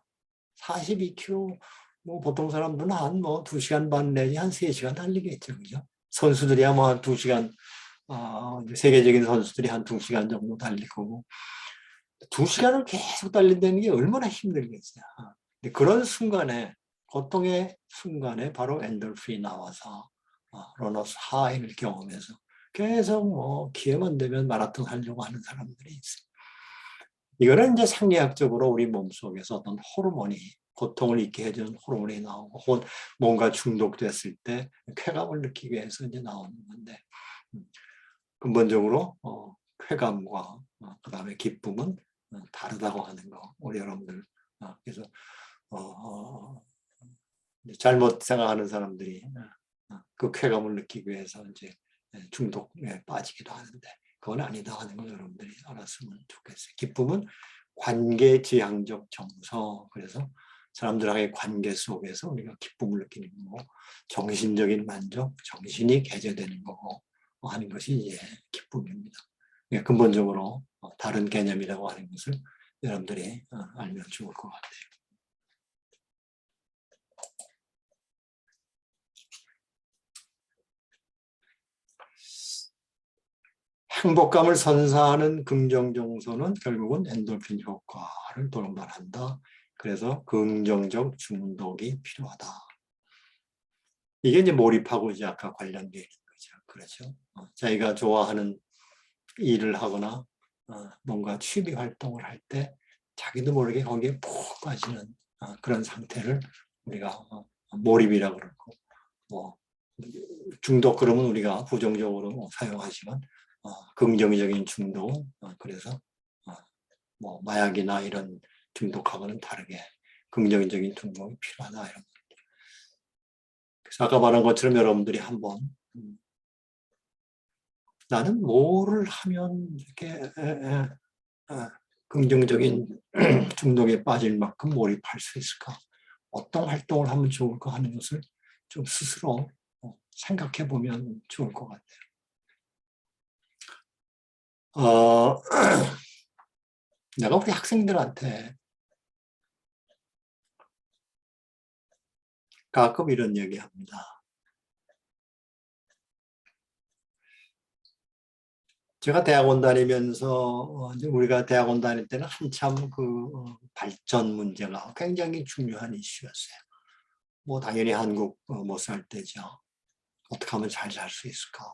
42km, 뭐 보통 사람들은 한 뭐 2시간 반 내지 한 3시간 달리겠죠. 그죠? 선수들이야 뭐 한 2시간, 세계적인 선수들이 한 2시간 정도 달리고, 2시간을 계속 달린다는 게 얼마나 힘들겠어요. 근데 그런 순간에, 고통의 순간에 바로 엔돌핀이 나와서 러너스 하이를 경험해서 계속 뭐 기회만 되면 마라톤 하려고 하는 사람들이 있어요. 이거는 이제 생리학적으로 우리 몸속에서 어떤 호르몬이, 고통을 잊게 해주는 호르몬이 나오고, 혹은 뭔가 중독됐을 때 쾌감을 느끼기 위해서 이제 나오는 건데, 근본적으로 쾌감과 그다음에 기쁨은 다르다고 하는 거, 우리 여러분들. 그래서 잘못 생각하는 사람들이 그 쾌감을 느끼기 위해서 이제 중독에 빠지기도 하는데, 그건 아니다 하는 걸 여러분들이 알았으면 좋겠어요. 기쁨은 관계지향적 정서. 그래서 사람들하고의 관계 속에서 우리가 기쁨을 느끼는 거고, 정신적인 만족, 정신이 개조되는 거고 하는 것이 이제 기쁨입니다. 근본적으로 다른 개념이라고 하는 것을 여러분들이 알면 좋을 것 같아요. 행복감을 선사하는 긍정 정서는 결국은 엔돌핀 효과를 동반한다. 그래서 긍정적 중독이 필요하다. 이게 이제 몰입하고 이제 아까 관련되어 있는 거죠. 그렇죠. 자기가 좋아하는 일을 하거나 뭔가 취미 활동을 할 때 자기도 모르게 거기에 푹 빠지는 그런 상태를 우리가 몰입이라고 그러고, 뭐 중독 그러면 우리가 부정적으로 사용하지만 긍정적인 중독은 그래서 뭐 마약이나 이런 중독하고는 다르게 긍정적인 중독이 필요하다. 이런. 그래서 아까 말한 것처럼 여러분들이 한번 나는 뭐를 하면 이렇게 긍정적인 중독에 빠질 만큼 몰입할 수 있을까? 어떤 활동을 하면 좋을까 하는 것을 좀 스스로 생각해 보면 좋을 것 같아요. 내가 우리 학생들한테 가끔 이런 얘기 합니다. 제가 대학원 다니면서, 우리가 대학원 다닐 때는 한참 발전 문제가 굉장히 중요한 이슈였어요. 뭐 당연히 한국 못 살 때죠. 어떻게 하면 잘 살 수 있을까?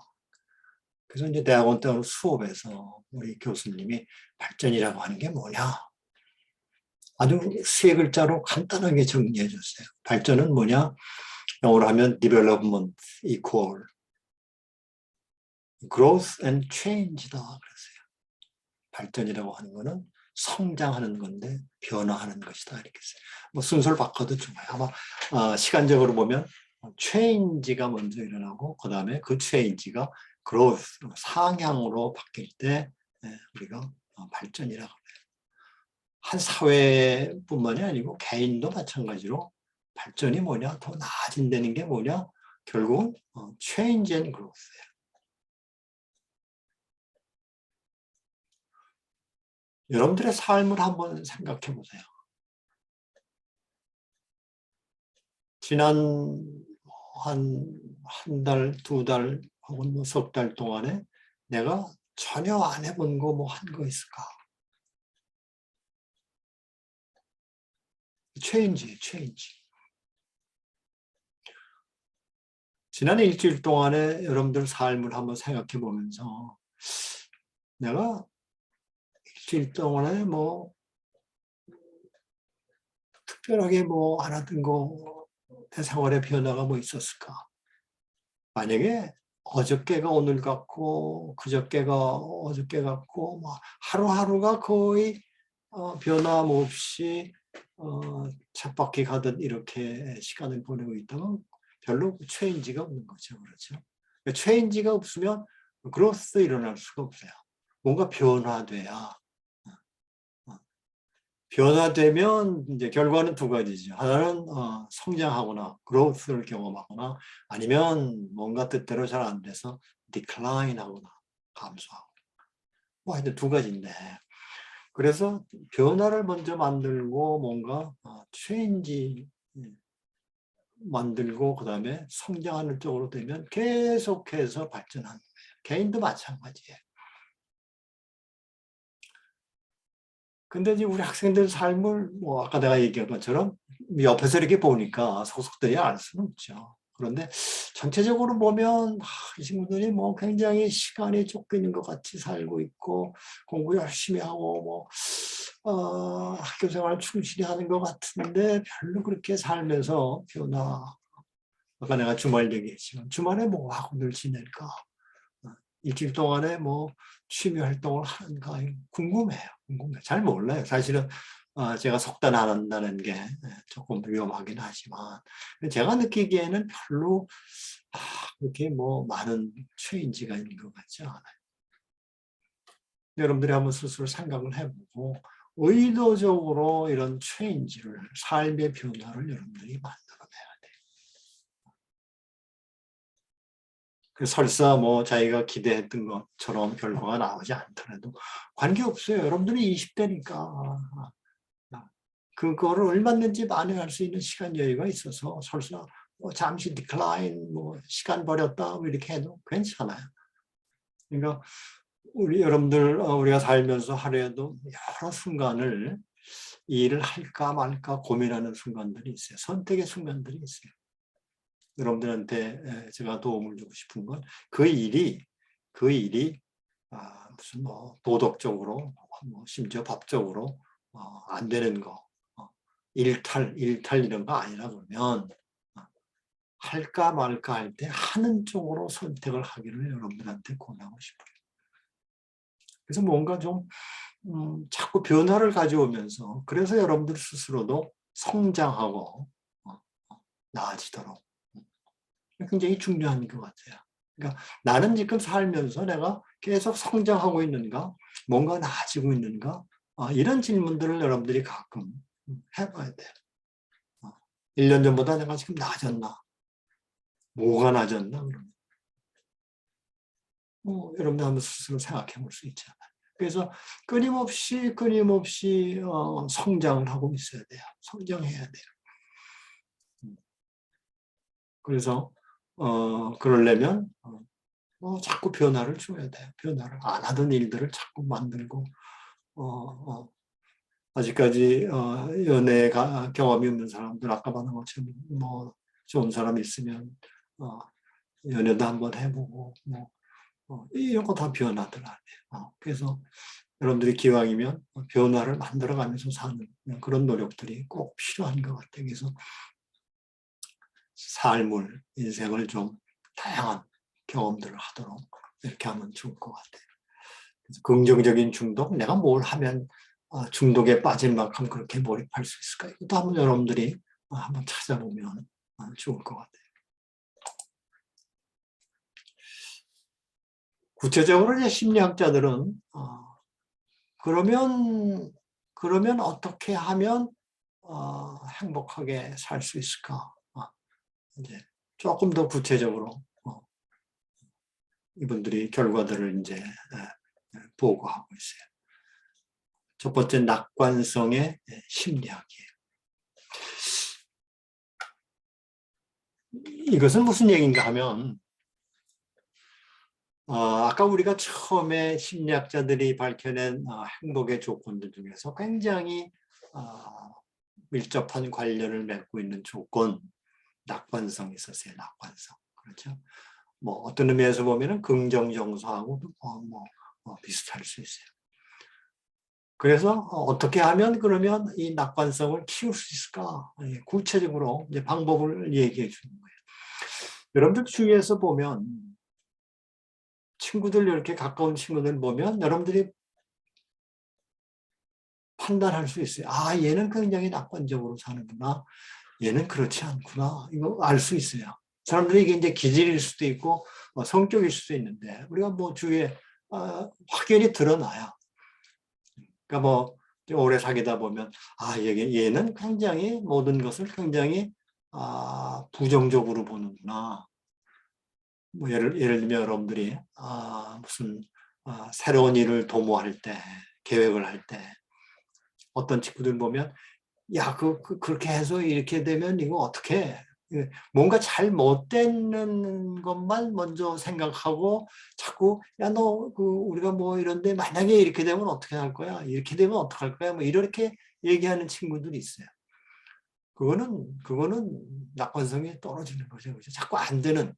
그래서 이제 대학원 때 수업에서 우리 교수님이 발전이라고 하는 게 뭐냐? 아주 세 글자로 간단하게 정리해 줬어요. 발전은 뭐냐? 영어로 하면 development equal growth and change다 그랬어요. 발전이라고 하는 거는 성장하는 건데 변화하는 것이다 이렇게 했어요. 뭐 순서를 바꿔도 좋아요. 아마 시간적으로 보면 change가 먼저 일어나고 그 다음에 그 change가 growth, 상향으로 바뀔 때 우리가 발전이라고 해요. 한 사회뿐만이 아니고 개인도 마찬가지로 발전이 뭐냐, 더 나아진다는 게 뭐냐, 결국은 change and growth예요. 여러분들의 삶을 한번 생각해 보세요. 지난 한 달, 2달 혹은 뭐 석 달 동안에 내가 전혀 안 해본 거 뭐 한 거 있을까? 체인지. 지난 일주일 동안에 여러분들 삶을 한번 생각해 보면서 내가 일주일 동안에 뭐 특별하게 뭐 안 하던 거, 내 생활의 변화가 뭐 있었을까? 만약에 어저께가 오늘 같고 그저께가 어저께 같고 뭐 하루하루가 거의 변함없이 쳇바퀴 가듯 이렇게 시간을 보내고 있다면 별로 체인지가 없는 거죠. 그렇죠? 체인지가 없으면 그로스 일어날 수가 없어요. 뭔가 변화돼야. 변화되면 이제 결과는 두 가지죠. 하나는 성장하거나 growth를 경험하거나, 아니면 뭔가 뜻대로 잘 안 돼서 decline하거나 감소하고. 뭐 하여튼 두 가지인데, 그래서 변화를 먼저 만들고 뭔가 체인지 만들고 그다음에 성장하는 쪽으로 되면 계속해서 발전하는 거예요. 개인도 마찬가지예요. 근데 이제 우리 학생들 삶을 뭐 아까 내가 얘기한 것처럼 옆에서 이렇게 보니까 속속들이 알 수는 없죠. 그런데 전체적으로 보면 이 친구들이 뭐 굉장히 시간이 쫓기는 것 같이 살고 있고 공부 열심히 하고 뭐 학교 생활 충실히 하는 것 같은데 별로 그렇게 살면서 변화. 아까 내가 주말 얘기했지만 주말에 뭐 하고 늘 지낼까? 일주일 동안에 뭐 취미 활동을 하는가 궁금해요. 궁금해요. 잘 몰라요. 사실은 제가 속단 안 한다는 게 조금 위험하긴 하지만 제가 느끼기에는 별로 그렇게 뭐 많은 체인지가 있는 것 같지 않아요. 여러분들이 한번 스스로 생각을 해보고 의도적으로 이런 체인지를 삶의 변화를 여러분들이 만들어내야 돼요. 설사 뭐 자기가 기대했던 것처럼 결과가 나오지 않더라도 관계없어요. 여러분들이 20대니까 그거를 얼마든지 만회할 수 있는 시간 여유가 있어서 설사 뭐 잠시 디클라인 뭐 시간 버렸다 뭐 이렇게 해도 괜찮아요. 그러니까 우리 여러분들 우리가 살면서 하루에도 여러 순간을 이 일을 할까 말까 고민하는 순간들이 있어요. 선택의 순간들이 있어요. 여러분들한테 제가 도움을 주고 싶은 건 그 일이 무슨 뭐 도덕적으로 뭐 심지어 법적으로 안 되는 거 일탈 이런 거 아니라 그러면 할까 말까 할 때 하는 쪽으로 선택을 하기를 여러분들한테 권하고 싶어요. 그래서 뭔가 좀 자꾸 변화를 가져오면서 그래서 여러분들 스스로도 성장하고 나아지도록 굉장히 중요한 것 같아요. 그러니까 나는 지금 살면서 내가 계속 성장하고 있는가, 뭔가 나아지고 있는가, 이런 질문들을 여러분들이 가끔 해봐야 돼요. 1년 전보다 내가 지금 나아졌나? 뭐가 나아졌나? 그러면 여러분들 한번 스스로 생각해 볼 수 있잖아요. 그래서 끊임없이 성장을 하고 있어야 돼요. 성장해야 돼요. 그래서 그러려면 자꾸 변화를 줘야 돼요. 변화를 안 하던 일들을 자꾸 만들고 아직까지 연애 경험이 없는 사람들 아까 말한 것처럼 뭐 좋은 사람 있으면 연애도 한번 해보고 뭐 이런 거 다 변화들 아니에요. 그래서 여러분들이 기왕이면 변화를 만들어가면서 사는 그런 노력들이 꼭 필요한 것 같아요. 그래서 삶을 인생을 좀 다양한 경험들을 하도록 이렇게 하면 좋을 것 같아요. 그래서 긍정적인 중독, 내가 뭘 하면 중독에 빠질 만큼 그렇게 몰입할 수 있을까? 이것도 한번 여러분들이 한번 찾아보면 좋을 것 같아요. 구체적으로 이제 심리학자들은 그러면 어떻게 하면 행복하게 살 수 있을까? 이제 조금 더 구체적으로 이분들이 결과들을 이제 보고하고 있어요. 첫 번째 낙관성의 심리학이에요. 이것은 무슨 얘기인가 하면 아까 우리가 처음에 심리학자들이 밝혀낸 행복의 조건들 중에서 굉장히 밀접한 관련을 맺고 있는 조건, 낙관성이 있었어요. 낙관성. 그렇죠? 뭐 어떤 의미에서 보면은 긍정 정서하고 비슷할 수 있어요. 그래서 어떻게 하면 그러면 이 낙관성을 키울 수 있을까? 구체적으로 이제 방법을 얘기해 주는 거예요. 여러분들 주위에서 보면 친구들 이렇게 가까운 친구들 보면 여러분들이 판단할 수 있어요. 얘는 굉장히 낙관적으로 사는구나. 얘는 그렇지 않구나. 이거 알 수 있어요. 사람들이 이게 이제 기질일 수도 있고 성격일 수도 있는데 우리가 뭐 주위에 확연히 드러나요. 그러니까 뭐 오래 사귀다 보면 얘는 굉장히 모든 것을 굉장히 부정적으로 보는구나. 뭐 예를 들면 여러분들이 무슨 새로운 일을 도모할 때, 계획을 할 때 어떤 친구들 보면 야, 그렇게 해서 이렇게 되면 이거 어떻게 뭔가 잘못되는 것만 먼저 생각하고 자꾸 야, 너 우리가 뭐 이런데 만약에 이렇게 되면 어떻게 할 거야? 이렇게 되면 어떡할 거야? 뭐 이렇게 얘기하는 친구들이 있어요. 그거는 낙관성이 떨어지는 거죠. 그죠? 자꾸 안 되는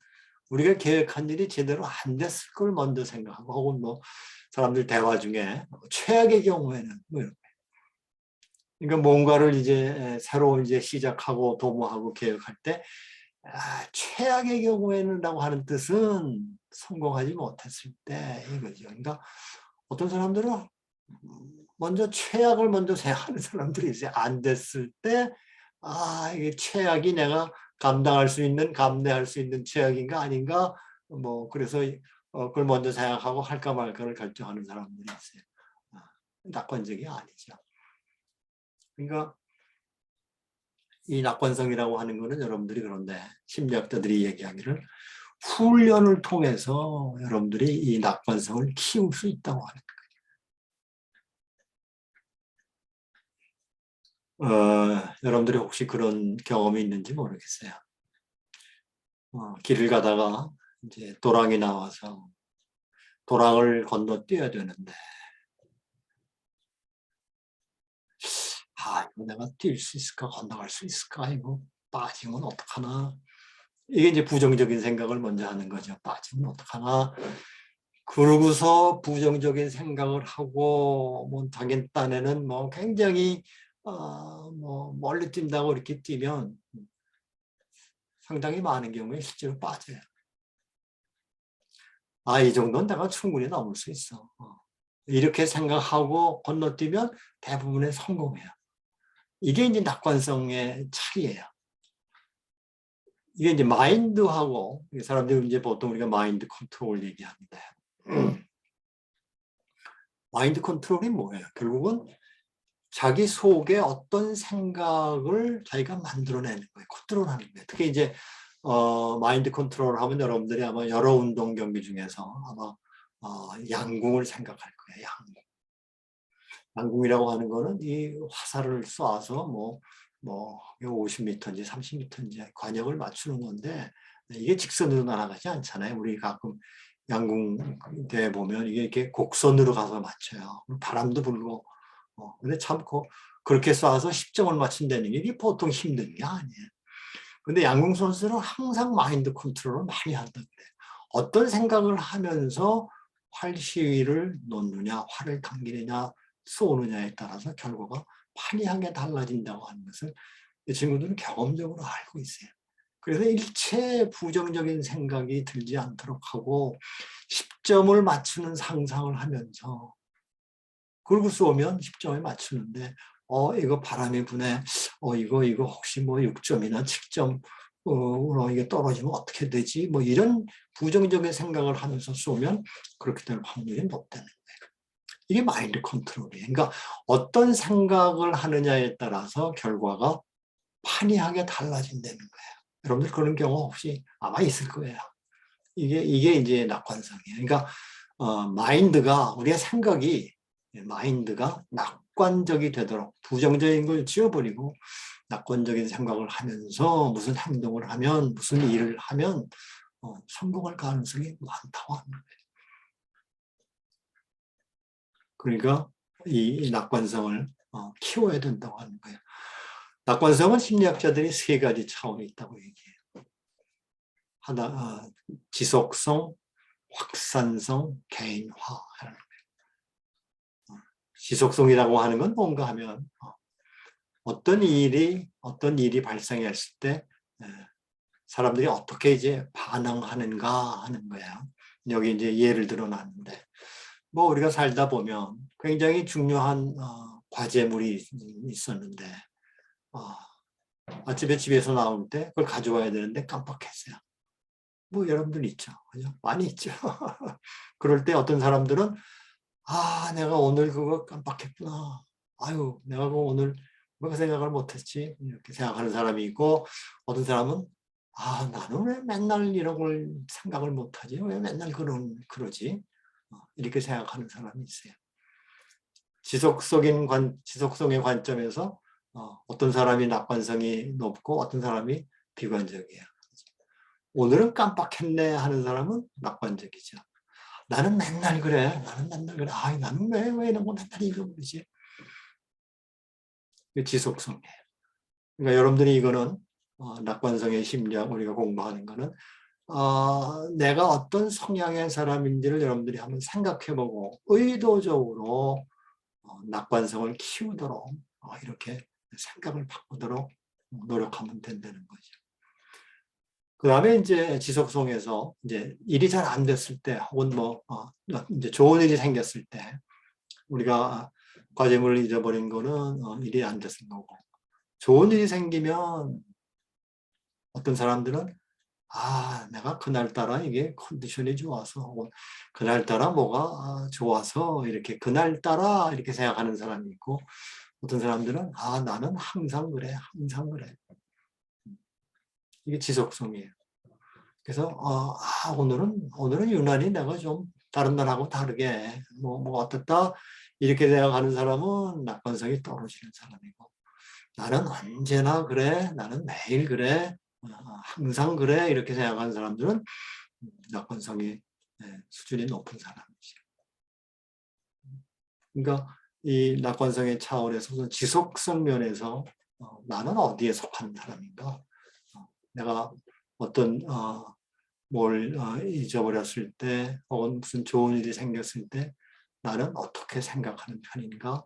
우리가 계획한 일이 제대로 안 됐을 걸 먼저 생각하고 혹은 뭐 사람들 대화 중에 최악의 경우에는 뭐 이런 그러니까 뭔가를 이제 새로 이제 시작하고 도모하고 계획할 때 최악의 경우에는라고 하는 뜻은 성공하지 못했을 때 이거죠. 그러니까 어떤 사람들은 먼저 최악을 먼저 생각하는 사람들이 있어요. 안 됐을 때 이게 최악이 내가 감내할 수 있는 최악인가 아닌가 뭐 그래서 그걸 먼저 생각하고 할까 말까를 결정하는 사람들이 있어요. 낙관적이 아니죠. 그러니까 이 낙관성이라고 하는 거는 여러분들이 그런데 심리학자들이 얘기하기를 훈련을 통해서 여러분들이 이 낙관성을 키울 수 있다고 하는 거예요. 여러분들이 혹시 그런 경험이 있는지 모르겠어요. 길을 가다가 이제 도랑이 나와서 도랑을 건너뛰어야 되는데 이거 내가 뛸 수 있을까 건너갈 수 있을까 이거 빠지면 어떡하나 이게 이제 부정적인 생각을 먼저 하는 거죠. 빠지면 어떡하나 그러고서 부정적인 생각을 하고 뭐 자기 딴에는 뭐 굉장히 뭐 멀리 뛴다고 이렇게 뛰면 상당히 많은 경우에 실제로 빠져요. 이 정도는 내가 충분히 넘을 수 있어. 이렇게 생각하고 건너뛰면 대부분의 성공해요. 이게 이제 낙관성의 차이예요. 이게 이제 마인드하고 사람들이 이제 보통 우리가 마인드 컨트롤 얘기하는데 마인드 컨트롤이 뭐예요? 결국은 자기 속에 어떤 생각을 자기가 만들어내는 거예요. 컨트롤하는 거예요. 특히 이제 마인드 컨트롤 하면 여러분들이 아마 여러 운동 경기 중에서 아마 양궁을 생각할 거예요. 양궁이라고 하는 거는 이 화살을 쏴서 뭐 50m인지 30m인지 관역을 맞추는 건데 이게 직선으로 날아가지 않잖아요. 우리 가끔 양궁대에 보면 이게 이렇게 곡선으로 가서 맞춰요. 바람도 불고. 근데 참 그렇게 쏴서 10점을 맞춘다는 게 이게 보통 힘든 게 아니에요. 근데 양궁 선수는 항상 마인드 컨트롤을 많이 한다 그래요. 어떤 생각을 하면서 활 시위를 놓느냐, 활을 당기느냐, 쏘느냐에 따라서 결과가 판이하게 달라진다고 하는 것을 이 친구들은 경험적으로 알고 있어요. 그래서 일체 부정적인 생각이 들지 않도록 하고 10점을 맞추는 상상을 하면서 그리고 쏘면 10점에 맞추는데 이거 바람이 부네. 이거 혹시 뭐 6점이나 7점 이게 떨어지면 어떻게 되지? 뭐 이런 부정적인 생각을 하면서 쏘면 그렇게 될 확률이 높다는 거예요. 이게 마인드 컨트롤이에요. 그러니까 어떤 생각을 하느냐에 따라서 결과가 판이하게 달라진다는 거예요. 여러분들 그런 경우 혹시 아마 있을 거예요. 이게 이제 낙관성이에요. 그러니까 마인드가 우리의 생각이 마인드가 낙관적이 되도록 부정적인 걸 지워버리고 낙관적인 생각을 하면서 무슨 행동을 하면 무슨 일을 하면 성공할 가능성이 많다고 합니다. 그러니까 이 낙관성을 키워야 된다고 하는 거예요. 낙관성은 심리학자들이 세 가지 차원이 있다고 얘기해요. 하나, 지속성, 확산성, 개인화. 지속성이라고 하는 건 뭔가 하면 어떤 일이 발생했을 때 사람들이 어떻게 이제 반응하는가 하는 거예요. 여기 이제 예를 들어 놨는데 뭐 우리가 살다 보면 굉장히 중요한 과제물이 있었는데 아침에 집에서 나올 때 그걸 가져와야 되는데 깜빡했어요. 뭐 여러분들 있죠. 그죠? 많이 있죠. 그럴 때 어떤 사람들은 내가 오늘 그거 깜빡했구나. 아유, 내가 그거 오늘 왜 생각을 못했지? 이렇게 생각하는 사람이 있고 어떤 사람은 나는 왜 맨날 이런 걸 생각을 못하지? 왜 맨날 그러지? 이렇게 생각하는 사람이 있어요. 지속성의 관점에서 어떤 사람이 낙관성이 높고 어떤 사람이 비관적이야. 오늘은 깜빡했네 하는 사람은 낙관적이죠. 나는 맨날 그래. 나는 맨날 그래. 아, 나는 왜 이런 거 맨날 잊어버리지? 지속성이에요. 그러니까 여러분들이 이거는 낙관성의 심리학 우리가 공부하는 거는 내가 어떤 성향의 사람인지를 여러분들이 한번 생각해보고 의도적으로 낙관성을 키우도록 이렇게 생각을 바꾸도록 노력하면 된다는 거죠. 그 다음에 이제 지속성에서 이제 일이 잘 안 됐을 때 혹은 이제 좋은 일이 생겼을 때 우리가 과제물을 잊어버린 거는 일이 안 됐을 거고 좋은 일이 생기면 어떤 사람들은 내가 그날따라 이게 컨디션이 좋아서 혹은 그날따라 뭐가 좋아서 이렇게 그날따라 이렇게 생각하는 사람이 있고 어떤 사람들은 나는 항상 그래 항상 그래 이게 지속성이에요. 그래서 오늘은 유난히 내가 좀 다른 날하고 다르게 뭐 어떻다 이렇게 생각하는 사람은 낙관성이 떨어지는 사람이고 나는 언제나 그래 나는 매일 그래 항상 그래 이렇게 생각하는 사람들은 낙관성이 수준이 높은 사람이죠. 그러니까 이 낙관성의 차원에서 지속성 면에서 나는 어디에 속한 사람인가? 내가 어떤 뭘 잊어버렸을 때 혹은 무슨 좋은 일이 생겼을 때 나는 어떻게 생각하는 편인가?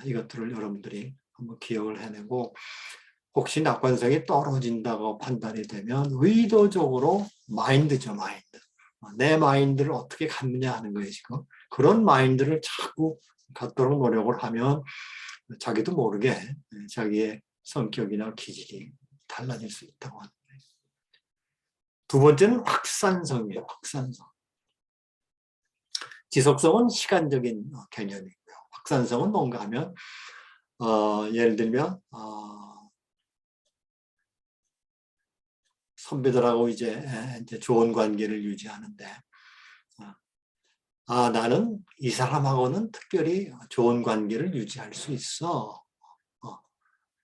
이것들을 여러분들이 한번 기억을 해내고 혹시 낙관성이 떨어진다고 판단이 되면 의도적으로 마인드죠, 마인드. 내 마인드를 어떻게 갖느냐 하는 거예요, 지금. 그런 마인드를 자꾸 갖도록 노력을 하면 자기도 모르게 자기의 성격이나 기질이 달라질 수 있다고 하는 거예요. 두 번째는 확산성이에요, 확산성. 지속성은 시간적인 개념이고요. 확산성은 뭔가 하면 예를 들면 선배들하고 이제 좋은 관계를 유지하는데 나는 이 사람하고는 특별히 좋은 관계를 유지할 수 있어.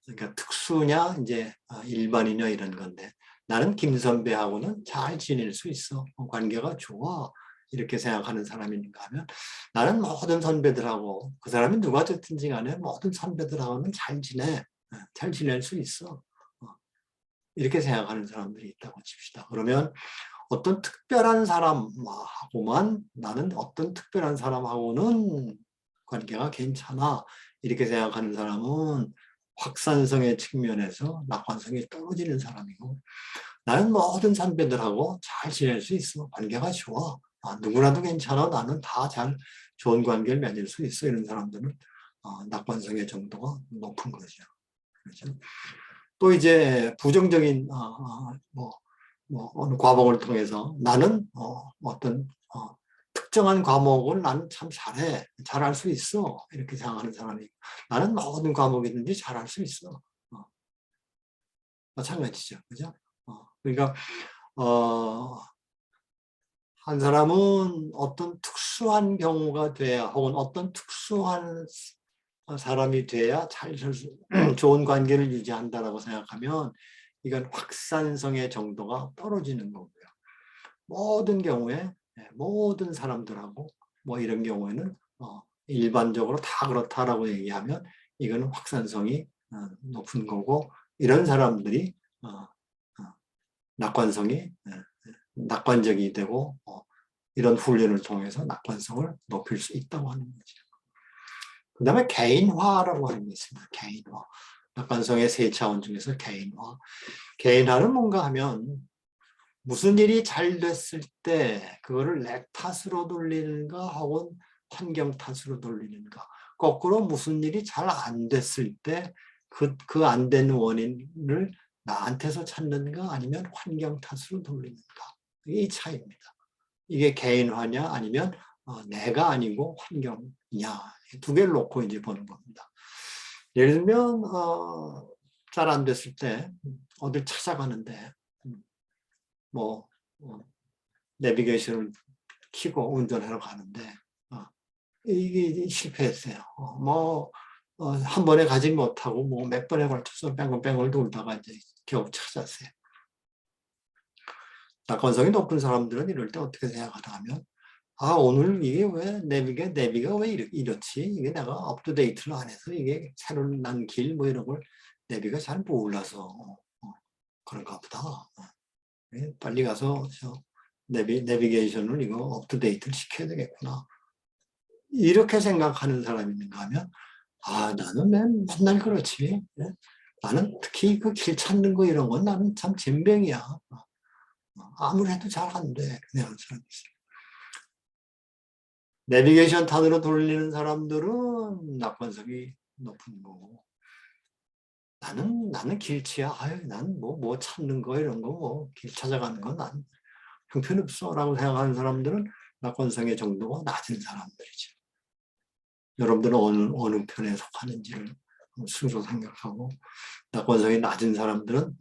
그러니까 특수냐 이제 일반이냐 이런 건데 나는 김 선배하고는 잘 지낼 수 있어. 관계가 좋아. 이렇게 생각하는 사람인가 하면 나는 모든 선배들하고 그 사람이 누가 됐든지 간에 모든 선배들하고는 잘 지내. 잘 지낼 수 있어. 이렇게 생각하는 사람들이 있다고 칩시다. 그러면 어떤 특별한 사람하고만 나는 어떤 특별한 사람하고는 관계가 괜찮아. 이렇게 생각하는 사람은 확산성의 측면에서 낙관성이 떨어지는 사람이고 나는 모든 선배들하고 잘 지낼 수 있어. 관계가 좋아. 누구라도 괜찮아. 나는 다 잘 좋은 관계를 맺을 수 있어. 이런 사람들은 낙관성의 정도가 높은 거죠. 그렇죠? 또 이제 부정적인 어느 과목을 통해서 나는 어떤 특정한 과목을 나는 참 잘해. 잘할 수 있어. 이렇게 생각하는 사람이 나는 모든 과목이든지 잘할 수 있어. 마찬가지죠. 그죠? 그러니까 한 사람은 어떤 특수한 경우가 돼야 혹은 어떤 특수한 사람이 돼야 좋은 관계를 유지한다라고 생각하면 이건 확산성의 정도가 떨어지는 거고요. 모든 경우에 모든 사람들하고 이런 경우에는 일반적으로 다 그렇다라고 얘기하면 이거는 확산성이 높은 거고 이런 사람들이 낙관적이 되고 이런 훈련을 통해서 낙관성을 높일 수 있다고 하는 거죠. 그 다음에 개인화라고 하는 게 있습니다. 개인화. 낙관성의 세 차원 중에서 개인화. 개인화는 뭔가 하면 무슨 일이 잘 됐을 때 그거를 내 탓으로 돌리는가 혹은 환경 탓으로 돌리는가. 거꾸로 무슨 일이 잘 안 됐을 때 그 안 된 원인을 나한테서 찾는가 아니면 환경 탓으로 돌리는가. 이게 이 차이입니다. 이게 개인화냐 아니면 내가 아니고 환경이냐. 두 개를 놓고 이제 보는 겁니다. 예를 들면 잘 안 됐을 때 어딜 찾아가는데 내비게이션을 켜고 운전하러 가는데 이게 실패했어요. 한 번에 가지 못하고 뭐 몇 번에 걸쳐서 뺑글뺑글 돌다가 이제 겨우 찾았어요. 낙관성이 높은 사람들은 이럴 때 어떻게 생각하다 하면, 오늘 이게 왜 내비가 왜 이렇지? 이게 내가 업투데이트를 안 해서 이게 새로 난 길 뭐 이런 걸 내비가 잘 몰라서 그런가 보다. 빨리 가서 내비게이션을 이거 업투데이트를 시켜야 되겠구나. 이렇게 생각하는 사람이 있는가 하면, 나는 맨날 그렇지. 나는 특히 그 길 찾는 거 이런 건 나는 참 젬병이야. 아무리 해도 잘 안 돼. 그냥 사람이 있어요. 내비게이션 탄으로 돌리는 사람들은 낙관성이 높은 거고, 나는 길치야. 난 뭐 찾는 거 이런 거 길 찾아가는 건 난 형편없어라고 생각하는 사람들은 낙관성의 정도가 낮은 사람들이죠. 여러분들은 어느 편에 속하는지를 스스로 생각하고, 낙관성이 낮은 사람들은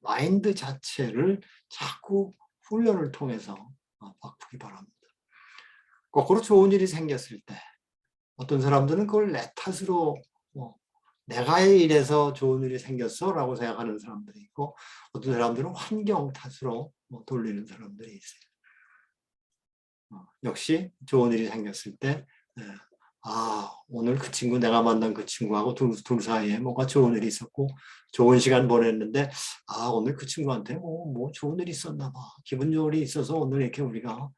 마인드 자체를 자꾸 훈련을 통해서 바꾸기 바랍니다. 거꾸로 좋은 일이 생겼을 때 어떤 사람들은 그걸 내 탓으로 내가 이래서 좋은 일이 생겼어 라고 생각하는 사람들이 있고, 어떤 사람들은 환경 탓으로 돌리는 사람들이 있어요. 역시 좋은 일이 생겼을 때 오늘 그 친구 내가 만난 그 친구하고 둘 사이에 뭔가 좋은 일이 있었고 좋은 시간 보냈는데 오늘 그 친구한테 뭐 좋은 일이 있었나 봐. 기분 좋은 일이 있어서 오늘 이렇게 우리가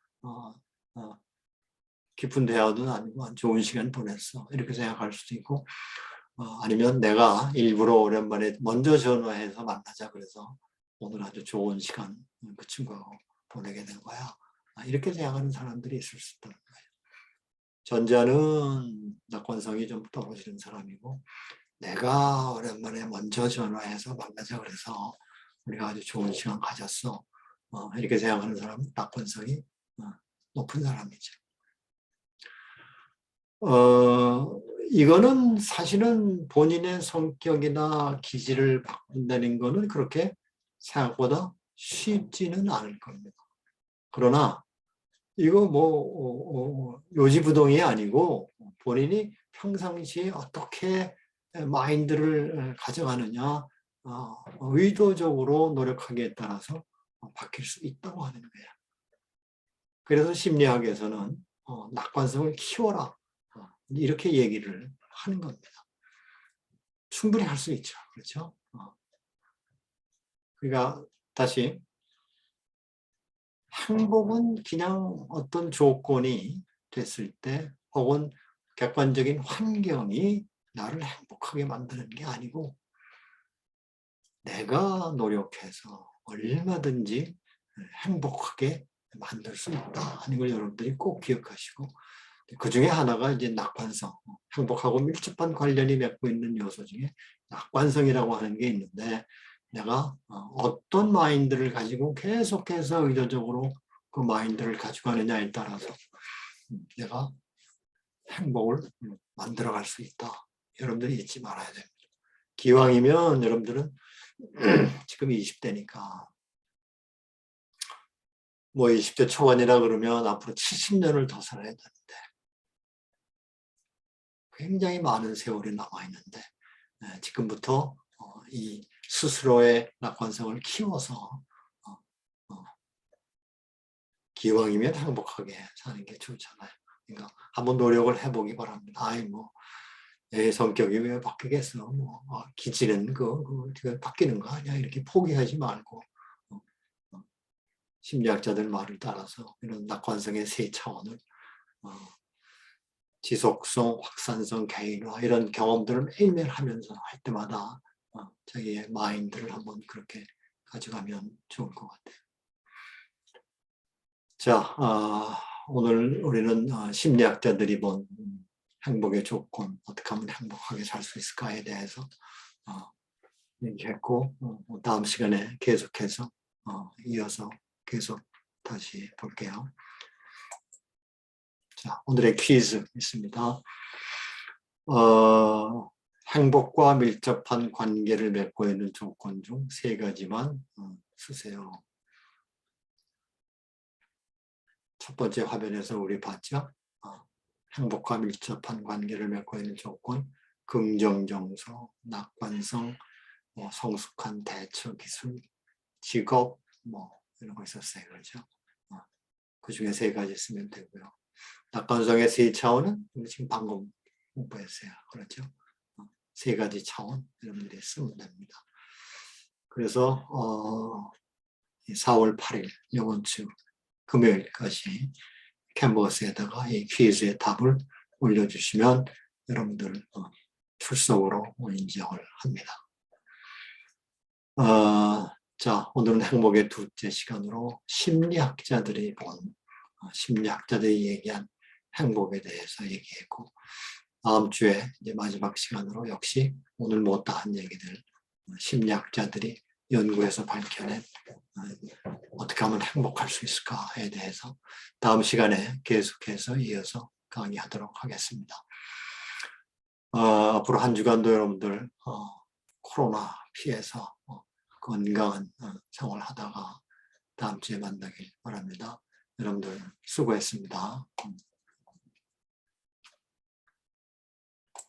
깊은 대화도 나누고 좋은 시간 보냈어. 이렇게 생각할 수도 있고, 아니면 내가 일부러 오랜만에 먼저 전화해서 만나자 그래서 오늘 아주 좋은 시간 그 친구하고 보내게 된 거야. 이렇게 생각하는 사람들이 있을 수 있다는 거예요. 전자는 낙관성이 좀 떨어지는 사람이고, 내가 오랜만에 먼저 전화해서 만나자 그래서 우리가 아주 좋은 시간 가졌어. 이렇게 생각하는 사람은 낙관성이 높은 사람이죠. 이거는 사실은 본인의 성격이나 기질을 바꾼다는 거는 그렇게 생각보다 쉽지는 않을 겁니다. 그러나 이거 요지부동이 아니고 본인이 평상시에 어떻게 마인드를 가져가느냐, 의도적으로 노력하기에 따라서 바뀔 수 있다고 하는 거예요. 그래서 심리학에서는 낙관성을 키워라 이렇게 얘기를 하는 겁니다. 충분히 할 수 있죠. 그렇죠? 그러니까 다시 행복은 그냥 어떤 조건이 됐을 때 혹은 객관적인 환경이 나를 행복하게 만드는 게 아니고 내가 노력해서 얼마든지 행복하게 만들 수 있다 하는 걸 여러분들이 꼭 기억하시고, 그 중에 하나가 이제 낙관성, 행복하고 밀접한 관련이 맺고 있는 요소 중에 낙관성이라고 하는 게 있는데, 내가 어떤 마인드를 가지고 계속해서 의도적으로 그 마인드를 가지고 가느냐에 따라서 내가 행복을 만들어갈 수 있다. 여러분들이 잊지 말아야 됩니다. 기왕이면 여러분들은 지금 20대니까 뭐 20대 초반이라 그러면 앞으로 70년을 더 살아야 되는데 굉장히 많은 세월이 남아있는데 지금부터 이 스스로의 낙관성을 키워서 기왕이면 행복하게 사는 게 좋잖아요. 그러니까 한번 노력을 해보기 바랍니다. 내 성격이 왜 바뀌겠어? 기질은 바뀌는 거 아니야? 이렇게 포기하지 말고 심리학자들 말을 따라서 이런 낙관성의 세 차원을 지속성, 확산성, 개인화 이런 경험들을 매일매일 하면서 할 때마다 자기의 마인드를 한번 그렇게 가져가면 좋을 것 같아요. 자, 오늘 우리는 심리학자들이 본 행복의 조건, 어떻게 하면 행복하게 살 수 있을까에 대해서 얘기했고, 다음 시간에 계속해서 이어서 계속 다시 볼게요. 자, 오늘의 퀴즈 있습니다. 행복과 밀접한 관계를 맺고 있는 조건 중 3가지만 쓰세요. 첫 번째 화면에서 우리 봤죠? 행복과 밀접한 관계를 맺고 있는 조건, 긍정정서, 낙관성, 성숙한 대처 기술, 직업, 이런 거 있었어요. 그렇죠? 그 중에 3가지 쓰면 되고요. 낙관성의 3차원은 지금 방금 공부했어요. 그렇죠? 3가지 차원 여러분들이 쓰면 됩니다. 그래서 4월 8일 이번 주 금요일까지 캔버스에다가 이 퀴즈의 답을 올려주시면 여러분들 출석으로 인정을 합니다. 자, 오늘은 행복의 2째 시간으로 심리학자들이 심리학자들이 얘기한 행복에 대해서 얘기했고, 다음 주에 이제 마지막 시간으로 역시 오늘 못다한 얘기들, 심리학자들이 연구해서 밝혀낸 어떻게 하면 행복할 수 있을까에 대해서 다음 시간에 계속해서 이어서 강의하도록 하겠습니다. 앞으로 한 주간도 여러분들 코로나 피해서 건강한 생활하다가 다음 주에 만나길 바랍니다. 여러분들 수고했습니다.